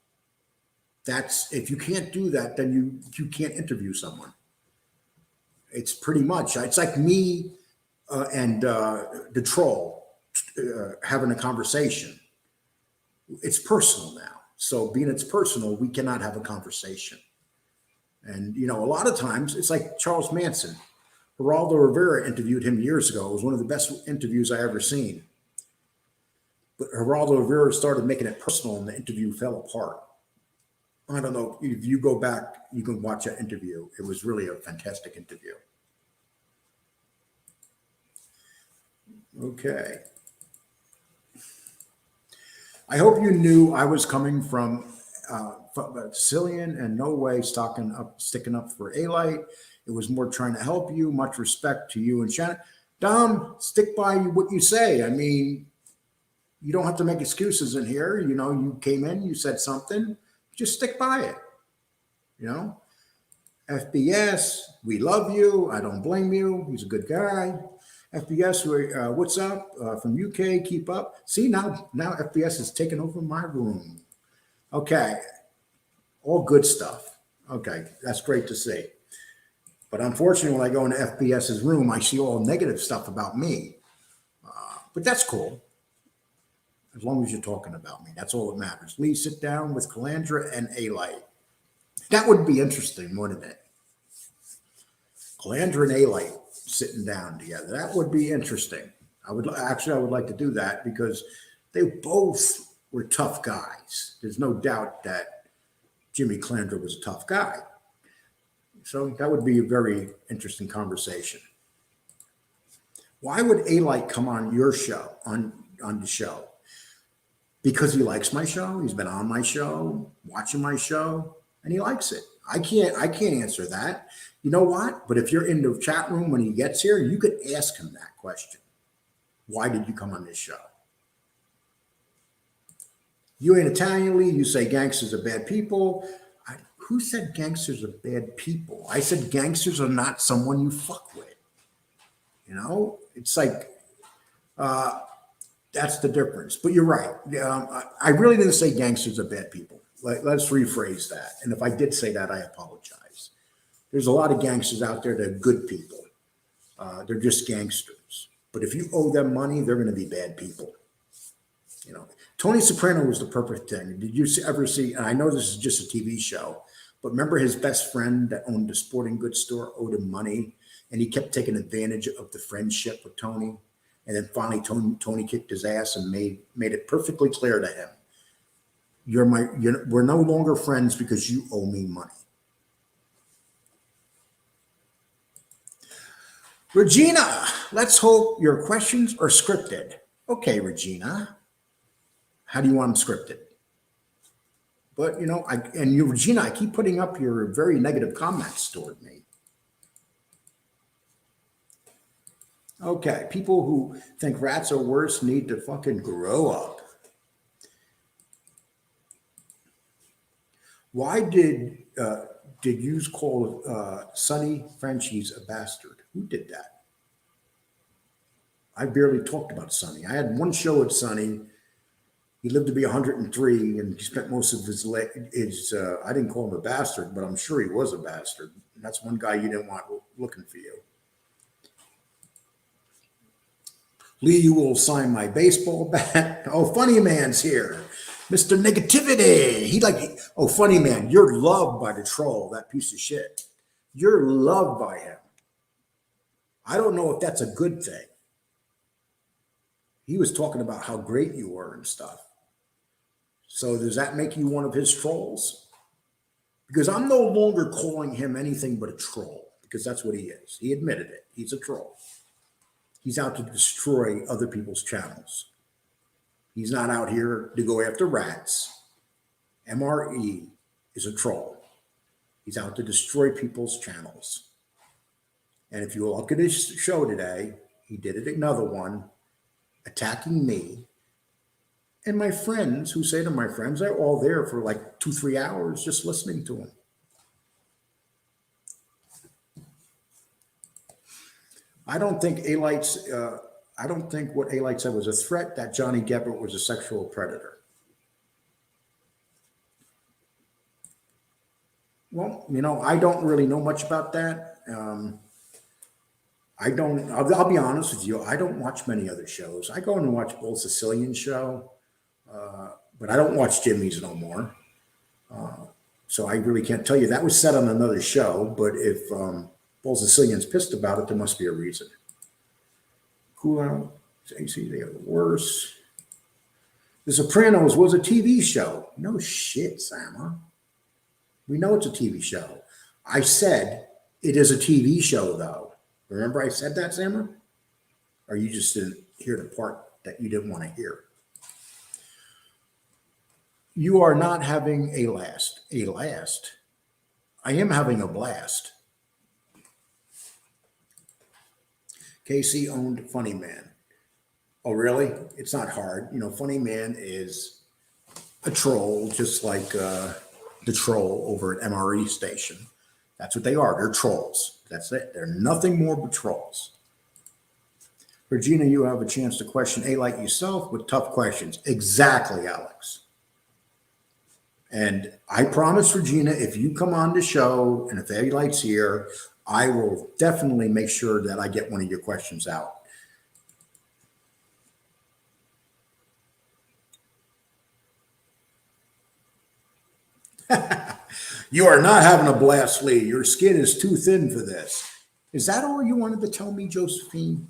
If you can't do that, then you can't interview someone. It's pretty much, it's like me and the troll having a conversation. It's personal now. So being it's personal, we cannot have a conversation. And, a lot of times it's like Charles Manson. Geraldo Rivera interviewed him years ago. It was one of the best interviews I ever seen. But Geraldo Rivera started making it personal and the interview fell apart. I don't know. If you go back, you can watch that interview. It was really a fantastic interview. Okay. I hope you knew I was coming from Sicilian and no way sticking up for A-Light. It was more trying to help you. Much respect to you and Shannon. Dom, stick by what you say. I mean, you don't have to make excuses in here. You came in, you said something. Just stick by it. FBS, we love you. I don't blame you. He's a good guy. FBS, what's up? From UK, keep up. See, now FBS is taking over my room. Okay. All good stuff. Okay. That's great to see. But unfortunately, when I go into FBS's room, I see all negative stuff about me. But that's cool. As long as you're talking about me, that's all that matters. Lee, sit down with Calandra and A-Light. That would be interesting, wouldn't it? Calandra and A-Light sitting down together. That would be interesting. I would like to do that because they both were tough guys. There's no doubt that Jimmy Calandra was a tough guy. So that would be a very interesting conversation. Why would A-Light come on your show, on the show? Because he likes my show. He's been on my show, watching my show, and he likes it. I can't answer that. You know what? But if you're in the chat room when he gets here, you could ask him that question. Why did you come on this show? You ain't Italian, Lee. You say gangsters are bad people. Who said gangsters are bad people? I said gangsters are not someone you fuck with. It's like, that's the difference. But you're right. I really didn't say gangsters are bad people. Let's rephrase that. And if I did say that, I apologize. There's a lot of gangsters out there that are good people. They're just gangsters. But if you owe them money, they're going to be bad people. You know, Tony Soprano was the perfect thing. Did you ever see? And I know this is just a TV show, but remember his best friend that owned a sporting goods store owed him money, and he kept taking advantage of the friendship with Tony. And then finally, Tony kicked his ass and made it perfectly clear to him, we're no longer friends because you owe me money. Regina, let's hope your questions are scripted. Okay, Regina. How do you want them scripted? But Regina, I keep putting up your very negative comments toward me. Okay, people who think rats are worse need to fucking grow up. Why did you call Sonny Frenchies a bastard? Who did that? I barely talked about Sonny. I had one show with Sonny. He lived to be 103, and he spent most of his I didn't call him a bastard, but I'm sure he was a bastard. And that's one guy you didn't want looking for you. Lee, you will sign my baseball bat. Oh, Funny Man's here. Mr. Negativity. Funny Man, you're loved by the troll, that piece of shit. You're loved by him. I don't know if that's a good thing. He was talking about how great you were and stuff. So does that make you one of his trolls? Because I'm no longer calling him anything but a troll, because that's what he is. He admitted it. He's a troll. He's out to destroy other people's channels. He's not out here to go after rats. MRE is a troll. He's out to destroy people's channels. And if you look at his show today, he did it another one, attacking me. And my friends who say to my friends, they're all there for like 2-3 hours just listening to him. I don't think what A-Light said was a threat, that Johnny Gebert was a sexual predator. Well, I don't really know much about that. I'll be honest with you. I don't watch many other shows. I go and watch Bull Sicilian show, but I don't watch Jimmy's no more. So I really can't tell you. That was said on another show, but if Bull Sicilian's pissed about it, there must be a reason. Cool out. AC, they are the worst. The Sopranos was a TV show. No shit, Sama. We know it's a TV show. I said it is a TV show, though. Remember I said that, Sama? Or you just didn't hear the part that you didn't want to hear? You are not having a last. A last? I am having a blast. Casey owned Funny Man. Oh, really? It's not hard. Funny Man is a troll, just like the troll over at MRE station. That's what they are. They're trolls. That's it. They're nothing more but trolls. Regina, you have a chance to question A-Light yourself with tough questions. Exactly, Alex. And I promise, Regina, if you come on the show and if A-Light's here, I will definitely make sure that I get one of your questions out. You are not having a blast, Lee. Your skin is too thin for this. Is that all you wanted to tell me, Josephine?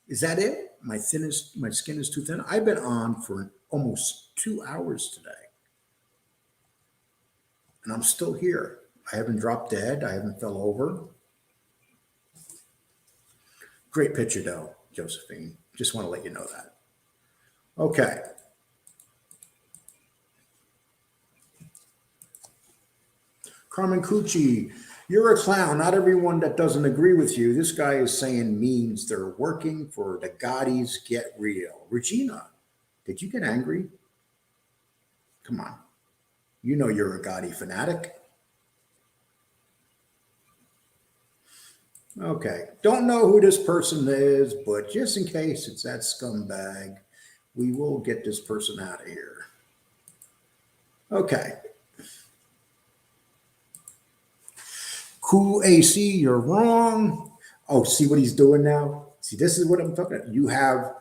Is that it? My skin is too thin. I've been on for almost 2 hours today. And I'm still here. I haven't dropped dead. I haven't fell over. Great picture, though, Josephine. Just want to let you know that. Okay. Carmen Cucci, you're a clown. Not everyone that doesn't agree with you. This guy is saying means they're working for the Gaudis. Get real. Regina, did you get angry? Come on. You know you're a Gotti fanatic. Okay. Don't know who this person is, but just in case it's that scumbag, we will get this person out of here. Okay. Cool AC, you're wrong. Oh, see what he's doing now? See, this is what I'm talking about. You have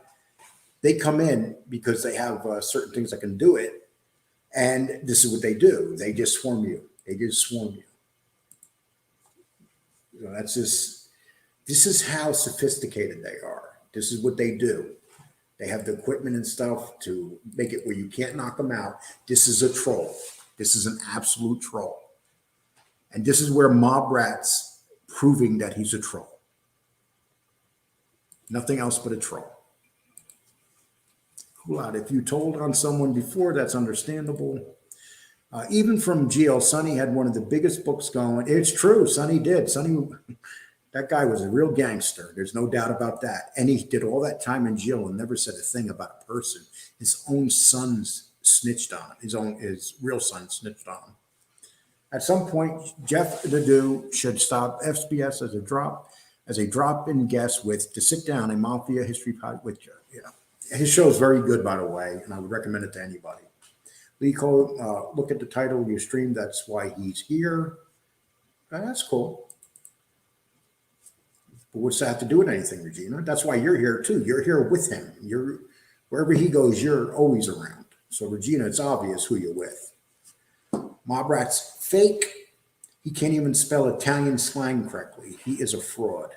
They come in because they have certain things that can do it, and this is what they do. They just swarm you. They just swarm you. That's just, this is how sophisticated they are. This is what they do. They have the equipment and stuff to make it where you can't knock them out. This is a troll. This is an absolute troll. And this is where Mobrats proving that he's a troll. Nothing else but a troll. Cool out. If you told on someone before, that's understandable. Even from GL, Sonny had one of the biggest books going. It's true. Sonny did. Sonny, that guy was a real gangster. There's no doubt about that. And he did all that time in jail and never said a thing about a person. His own sons snitched on him. His real son snitched on him. At some point, Jeff Nadeau should stop SBS as a drop-in guest to sit down a mafia history pod with you. His show is very good, by the way, and I would recommend it to anybody. Lee Cole, look at the title of your stream. That's why he's here. That's cool. But what's that have to do with anything, Regina? That's why you're here too. You're here with him. Wherever he goes, you're always around. So Regina, it's obvious who you're with. Mobrats fake. He can't even spell Italian slang correctly. He is a fraud.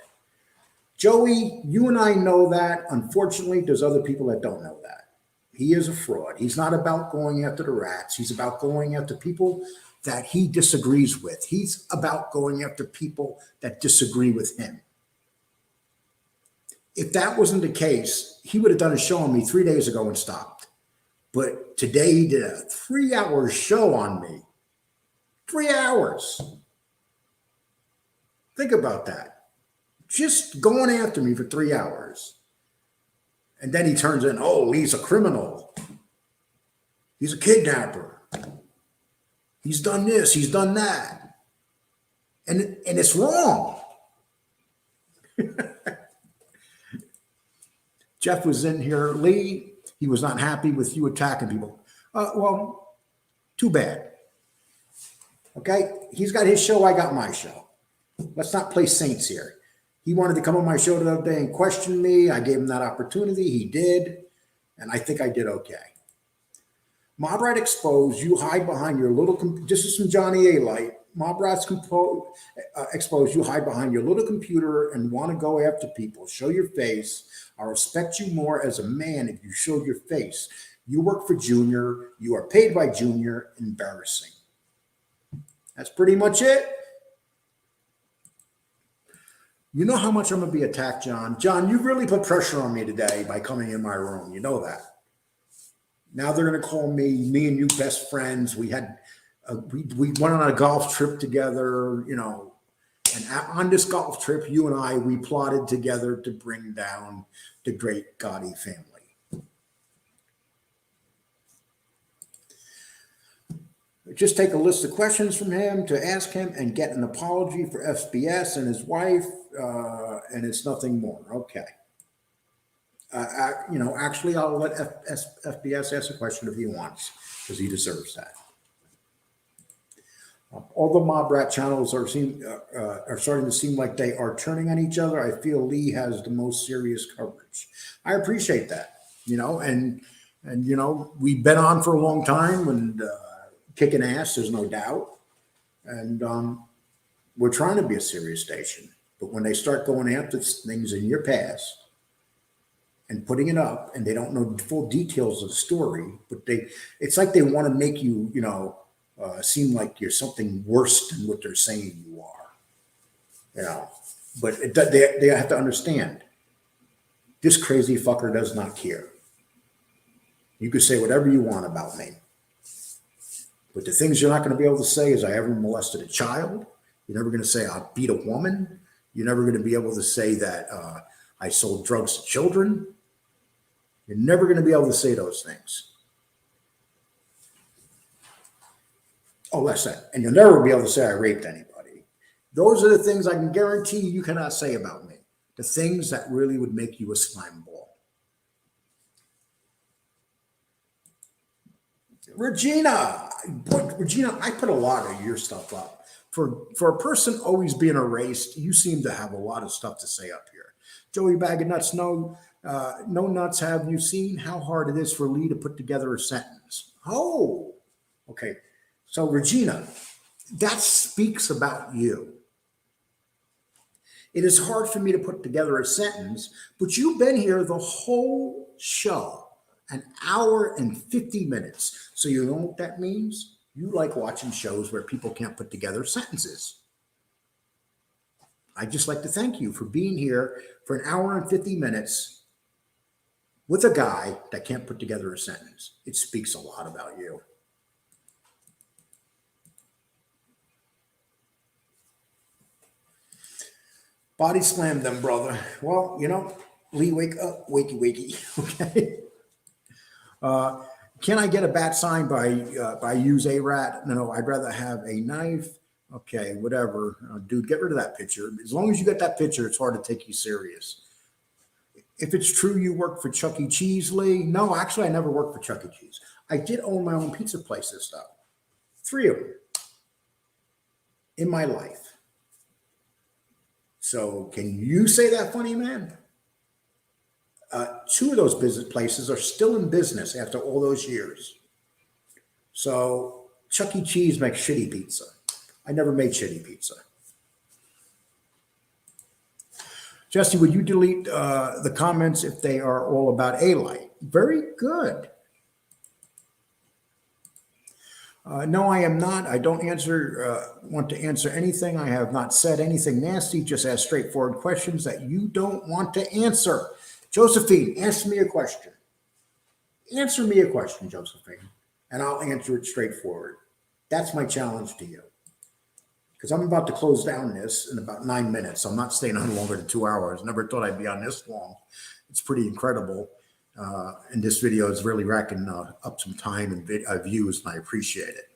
Joey, you and I know that. Unfortunately, there's other people that don't know that. He is a fraud. He's not about going after the rats. He's about going after people that he disagrees with. He's about going after people that disagree with him. If that wasn't the case, he would have done a show on me 3 days ago and stopped. But today he did a 3-hour show on me. 3 hours. Think about that. Just going after me for 3 hours. And then he turns in, oh, he's a criminal. He's a kidnapper. He's done this, he's done that. And it's wrong. Jeff was in here. Lee, he was not happy with you attacking people. Well, too bad. Okay? He's got his show, I got my show. Let's not play saints here. He wanted to come on my show the other day and question me. I gave him that opportunity. He did. And I think I did okay. Mobrat exposed, you hide behind your little, this is from Johnny A. Light. Mobrats exposed, you hide behind your little computer and want to go after people. Show your face. I respect you more as a man if you show your face. You work for Junior. You are paid by Junior. Embarrassing. That's pretty much it. You know how much I'm going to be attacked, John. John, you really put pressure on me today by coming in my room. You know that. Now they're going to call me and you best friends. We had, we went on a golf trip together, you know, and on this golf trip, you and I, we plotted together to bring down the great Gotti family. Just take a list of questions from him to ask him and get an apology for FBS and his wife, and it's nothing more. Okay. You know, actually, I'll let FBS ask a question if he wants, because he deserves that. All the Mobrat channels are starting to seem like they are turning on each other. I feel Lee has the most serious coverage. I appreciate that, you know, and you know, we've been on for a long time and kicking ass, there's no doubt. And we're trying to be a serious station. But when they start going after things in your past and putting it up, and they don't know the full details of the story, but it's like they want to make you, you know, seem like you're something worse than what they're saying you are. You know, but they have to understand, this crazy fucker does not care. You could say whatever you want about me. But the things you're not going to be able to say is I ever molested a child. You're never going to say I beat a woman. You're never going to be able to say that I sold drugs to children. You're never going to be able to say those things. Oh, that's that. And you'll never be able to say I raped anybody. Those are the things I can guarantee you cannot say about me. The things that really would make you a slime ball. Regina, I put a lot of your stuff up. For a person always being erased, you seem to have a lot of stuff to say up here. Joey Bag of Nuts, no, No nuts, have you seen how hard it is for Lee to put together a sentence? Oh, okay. So, Regina, that speaks about you. It is hard for me to put together a sentence, but you've been here the whole show, an hour and 50 minutes. So, you know what that means? You like watching shows where people can't put together sentences. I'd just like to thank you for being here for an hour and 50 minutes with a guy that can't put together a sentence. It speaks a lot about you. Body slam them, brother. Well, Lee, wake up, wakey, wakey. Okay. Can I get a bat sign by use a rat? No, I'd rather have a knife. Okay, whatever, dude. Get rid of that picture. As long as you get that picture, it's hard to take you serious. If it's true you work for Chuck E. Cheese, Lee. No, actually, I never worked for Chuck E. Cheese. I did own my own pizza places, though. 3 of them in my life. So can you say that, funny man? 2 of those business places are still in business after all those years. So Chuck E. Cheese makes shitty pizza. I never made shitty pizza. Jesse, would you delete the comments if they are all about A-Light? Very good. No, I am not. I don't want to answer anything. I have not said anything nasty. Just ask straightforward questions that you don't want to answer. Josephine, ask me a question. Answer me a question, Josephine, and I'll answer it straightforward. That's my challenge to you. Because I'm about to close down this in about 9 minutes. I'm not staying on longer than 2 hours. Never thought I'd be on this long. It's pretty incredible. And this video is really racking up some time and views, and I appreciate it.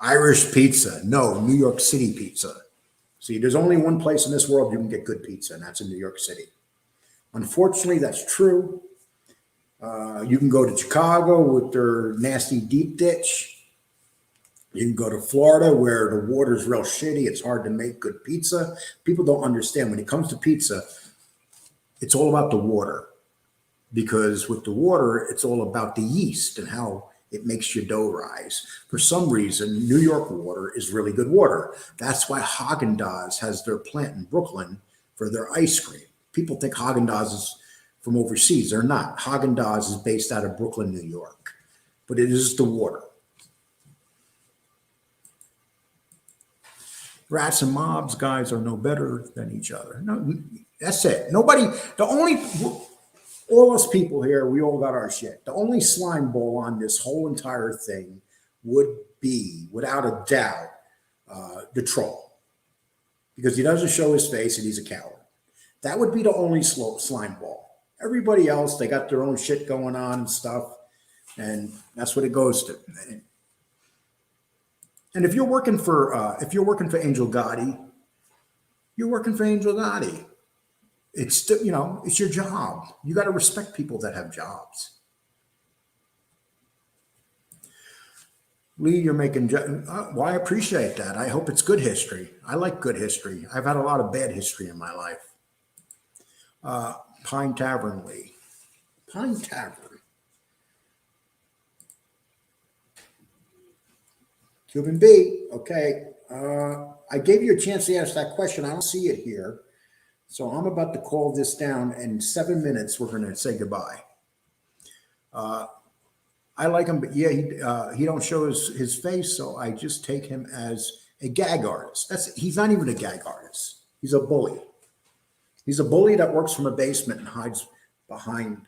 Irish pizza. No, New York City pizza. See, there's only one place in this world you can get good pizza, and that's in New York City. Unfortunately, that's true. You can go to Chicago with their nasty deep ditch. You can go to Florida where the water's real shitty. It's hard to make good pizza. People don't understand when it comes to pizza, it's all about the water. Because with the water, it's all about the yeast and how it makes your dough rise. For some reason, New York water is really good water. That's why Haagen-Dazs has their plant in Brooklyn for their ice cream. People think Haagen-Dazs is from overseas. They're not. Haagen-Dazs is based out of Brooklyn, New York. But it is the water. Rats and mobs, guys, are no better than each other. No, that's it. Nobody, all us people here, we all got our shit. The only slime ball on this whole entire thing would be, without a doubt, the troll. Because he doesn't show his face and he's a coward. That would be the only slime ball. Everybody else, they got their own shit going on and stuff. And that's what it goes to. And if you're working for Angel Gotti, you're working for Angel Gotti. It's still, it's your job. You got to respect people that have jobs. Lee, you're making, well, I appreciate that. I hope it's good history. I like good history. I've had a lot of bad history in my life. Pine Tavern, Lee. Pine Tavern. Cuban B, okay. I gave you a chance to ask that question. I don't see it here. So I'm about to call this down. In 7 minutes, we're going to say goodbye. I like him, but yeah, he don't show his face, so I just take him as a gag artist. He's not even a gag artist. He's a bully. He's a bully that works from a basement and hides behind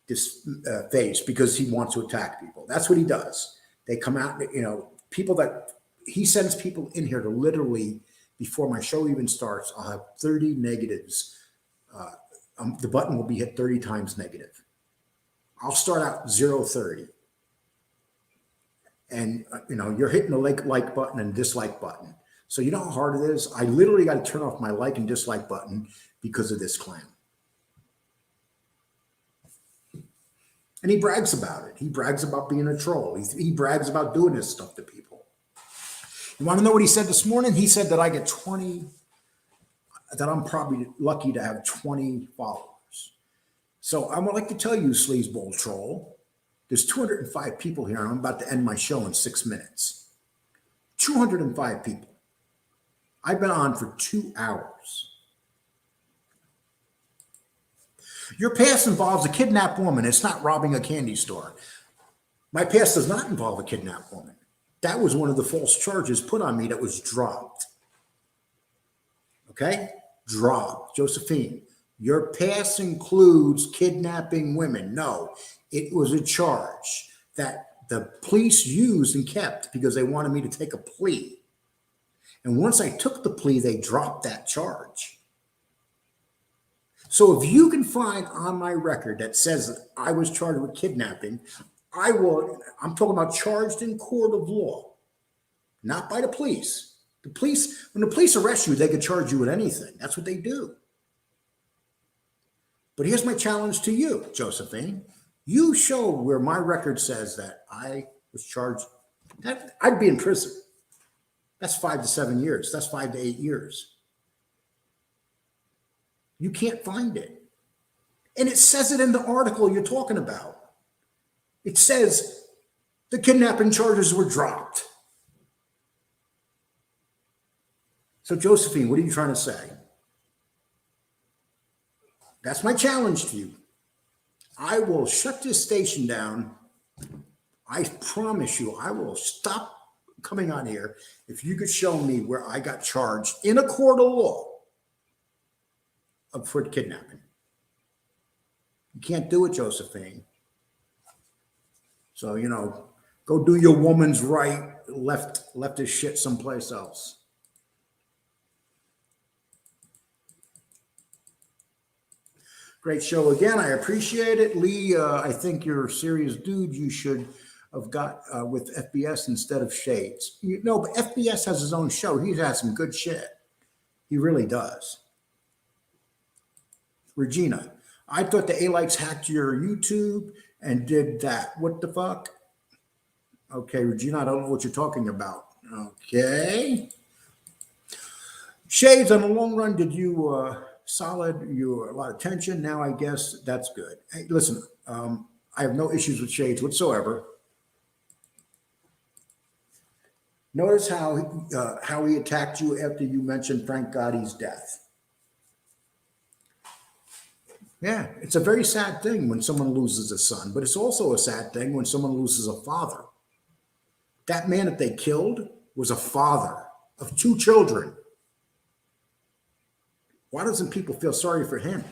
this face because he wants to attack people. That's what he does. They come out, people that he sends people in here to literally, before my show even starts, I'll have 30 negatives. The button will be hit 30 times negative. I'll start out 0-30. And, you're hitting the like button and dislike button. So you know how hard it is? I literally got to turn off my like and dislike button because of this clown. And he brags about it. He brags about being a troll. He brags about doing this stuff to people. You want to know what he said this morning? He said that I get 20, that I'm probably lucky to have 20 followers. So I would like to tell you, sleazeball troll, there's 205 people here, and I'm about to end my show in 6 minutes. 205 people. I've been on for 2 hours. Your past involves a kidnapped woman. It's not robbing a candy store. My past does not involve a kidnapped woman. That was one of the false charges put on me that was dropped. Okay? Dropped. Josephine, your past includes kidnapping women. No, it was a charge that the police used and kept because they wanted me to take a plea. And once I took the plea, they dropped that charge. So if you can find on my record that says that I was charged with kidnapping, I'm talking about charged in court of law, not by the police. When the police arrest you, they can charge you with anything. That's what they do. But here's my challenge to you, Josephine. You show where my record says that I was charged. I'd be in prison. That's 5 to 7 years. That's 5 to 8 years. You can't find it. And it says it in the article you're talking about. It says the kidnapping charges were dropped. So, Josephine, what are you trying to say? That's my challenge to you. I will shut this station down. I promise you, I will stop coming on here if you could show me where I got charged in a court of law for kidnapping. You can't do it, Josephine. So, go do your woman's right, left this shit someplace else. Great show again. I appreciate it. Lee, I think you're a serious dude. You should have got with FBS instead of Shades. But FBS has his own show. He has some good shit. He really does. Regina, I thought the A-Lights hacked your YouTube and did that. What the fuck? Okay, Regina, I don't know what you're talking about. Okay. Shades, on the long run, did you solid? You were a lot of tension. Now I guess that's good. Hey, listen, I have no issues with Shades whatsoever. Notice how he attacked you after you mentioned Frank Gotti's death. Yeah, it's a very sad thing when someone loses a son, but it's also a sad thing when someone loses a father. That man that they killed was a father of 2 children. Why doesn't people feel sorry for him?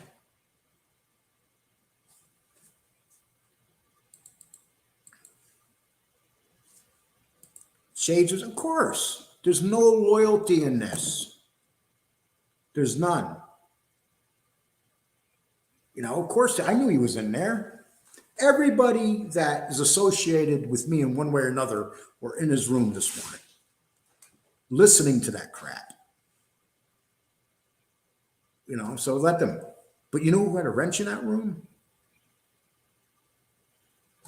Shades was, of course, there's no loyalty in this. There's none. Of course, I knew he was in there. Everybody that is associated with me in one way or another were in his room this morning, listening to that crap. So let them. But you know who had a wrench in that room?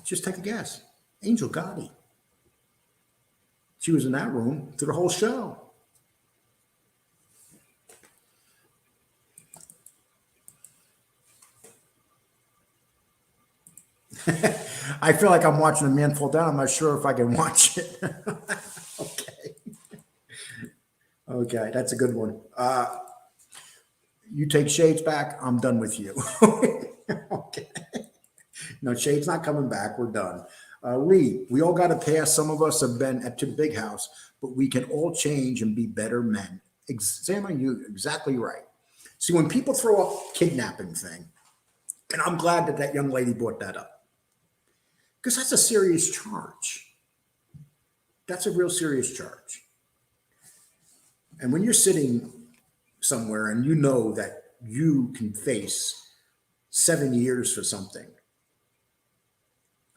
Just take a guess. Angel Gotti. She was in that room through the whole show. I feel like I'm watching a man fall down. I'm not sure if I can watch it. Okay, that's a good one. You take Shades back, I'm done with you. Okay. No, Shades not coming back. We're done. Lee, we all got to pass. Some of us have been to the big house, but we can all change and be better men. Examine you exactly right. See, when people throw up kidnapping thing, and I'm glad that young lady brought that up, because that's a serious charge. That's a real serious charge. And when you're sitting somewhere and you know that you can face 7 years for something,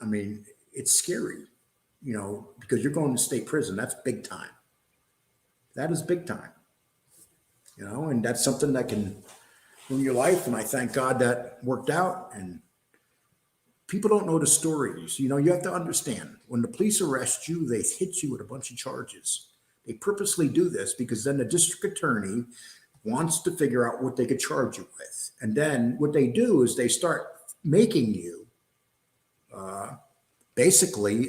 I mean, it's scary, because you're going to state prison. That's big time. That is big time, and that's something that can ruin your life. And I thank God that worked out. And people don't know the stories. You have to understand, when the police arrest you, they hit you with a bunch of charges. They purposely do this because then the district attorney wants to figure out what they could charge you with. And then what they do is they start, making you basically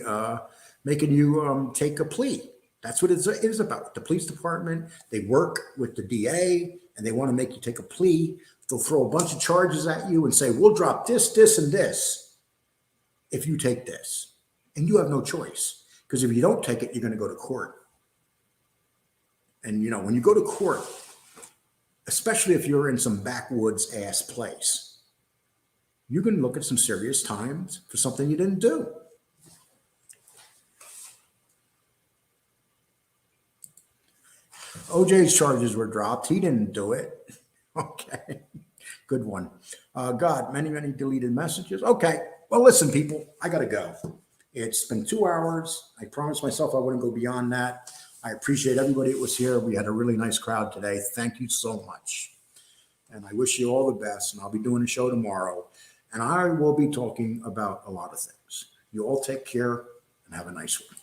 making you take a plea. That's what it is about. The police department, they work with the DA and they want to make you take a plea. They'll throw a bunch of charges at you and say, we'll drop this, this, and this if you take this. And you have no choice, because if you don't take it, you're going to go to court. And, when you go to court, especially if you're in some backwoods ass place, you can look at some serious times for something you didn't do. OJ's charges were dropped. He didn't do it. Okay. Good one. God, many, many deleted messages. Okay. Well, listen, people, I got to go. It's been 2 hours. I promised myself I wouldn't go beyond that. I appreciate everybody that was here. We had a really nice crowd today. Thank you so much. And I wish you all the best. And I'll be doing a show tomorrow. And I will be talking about a lot of things. You all take care and have a nice one.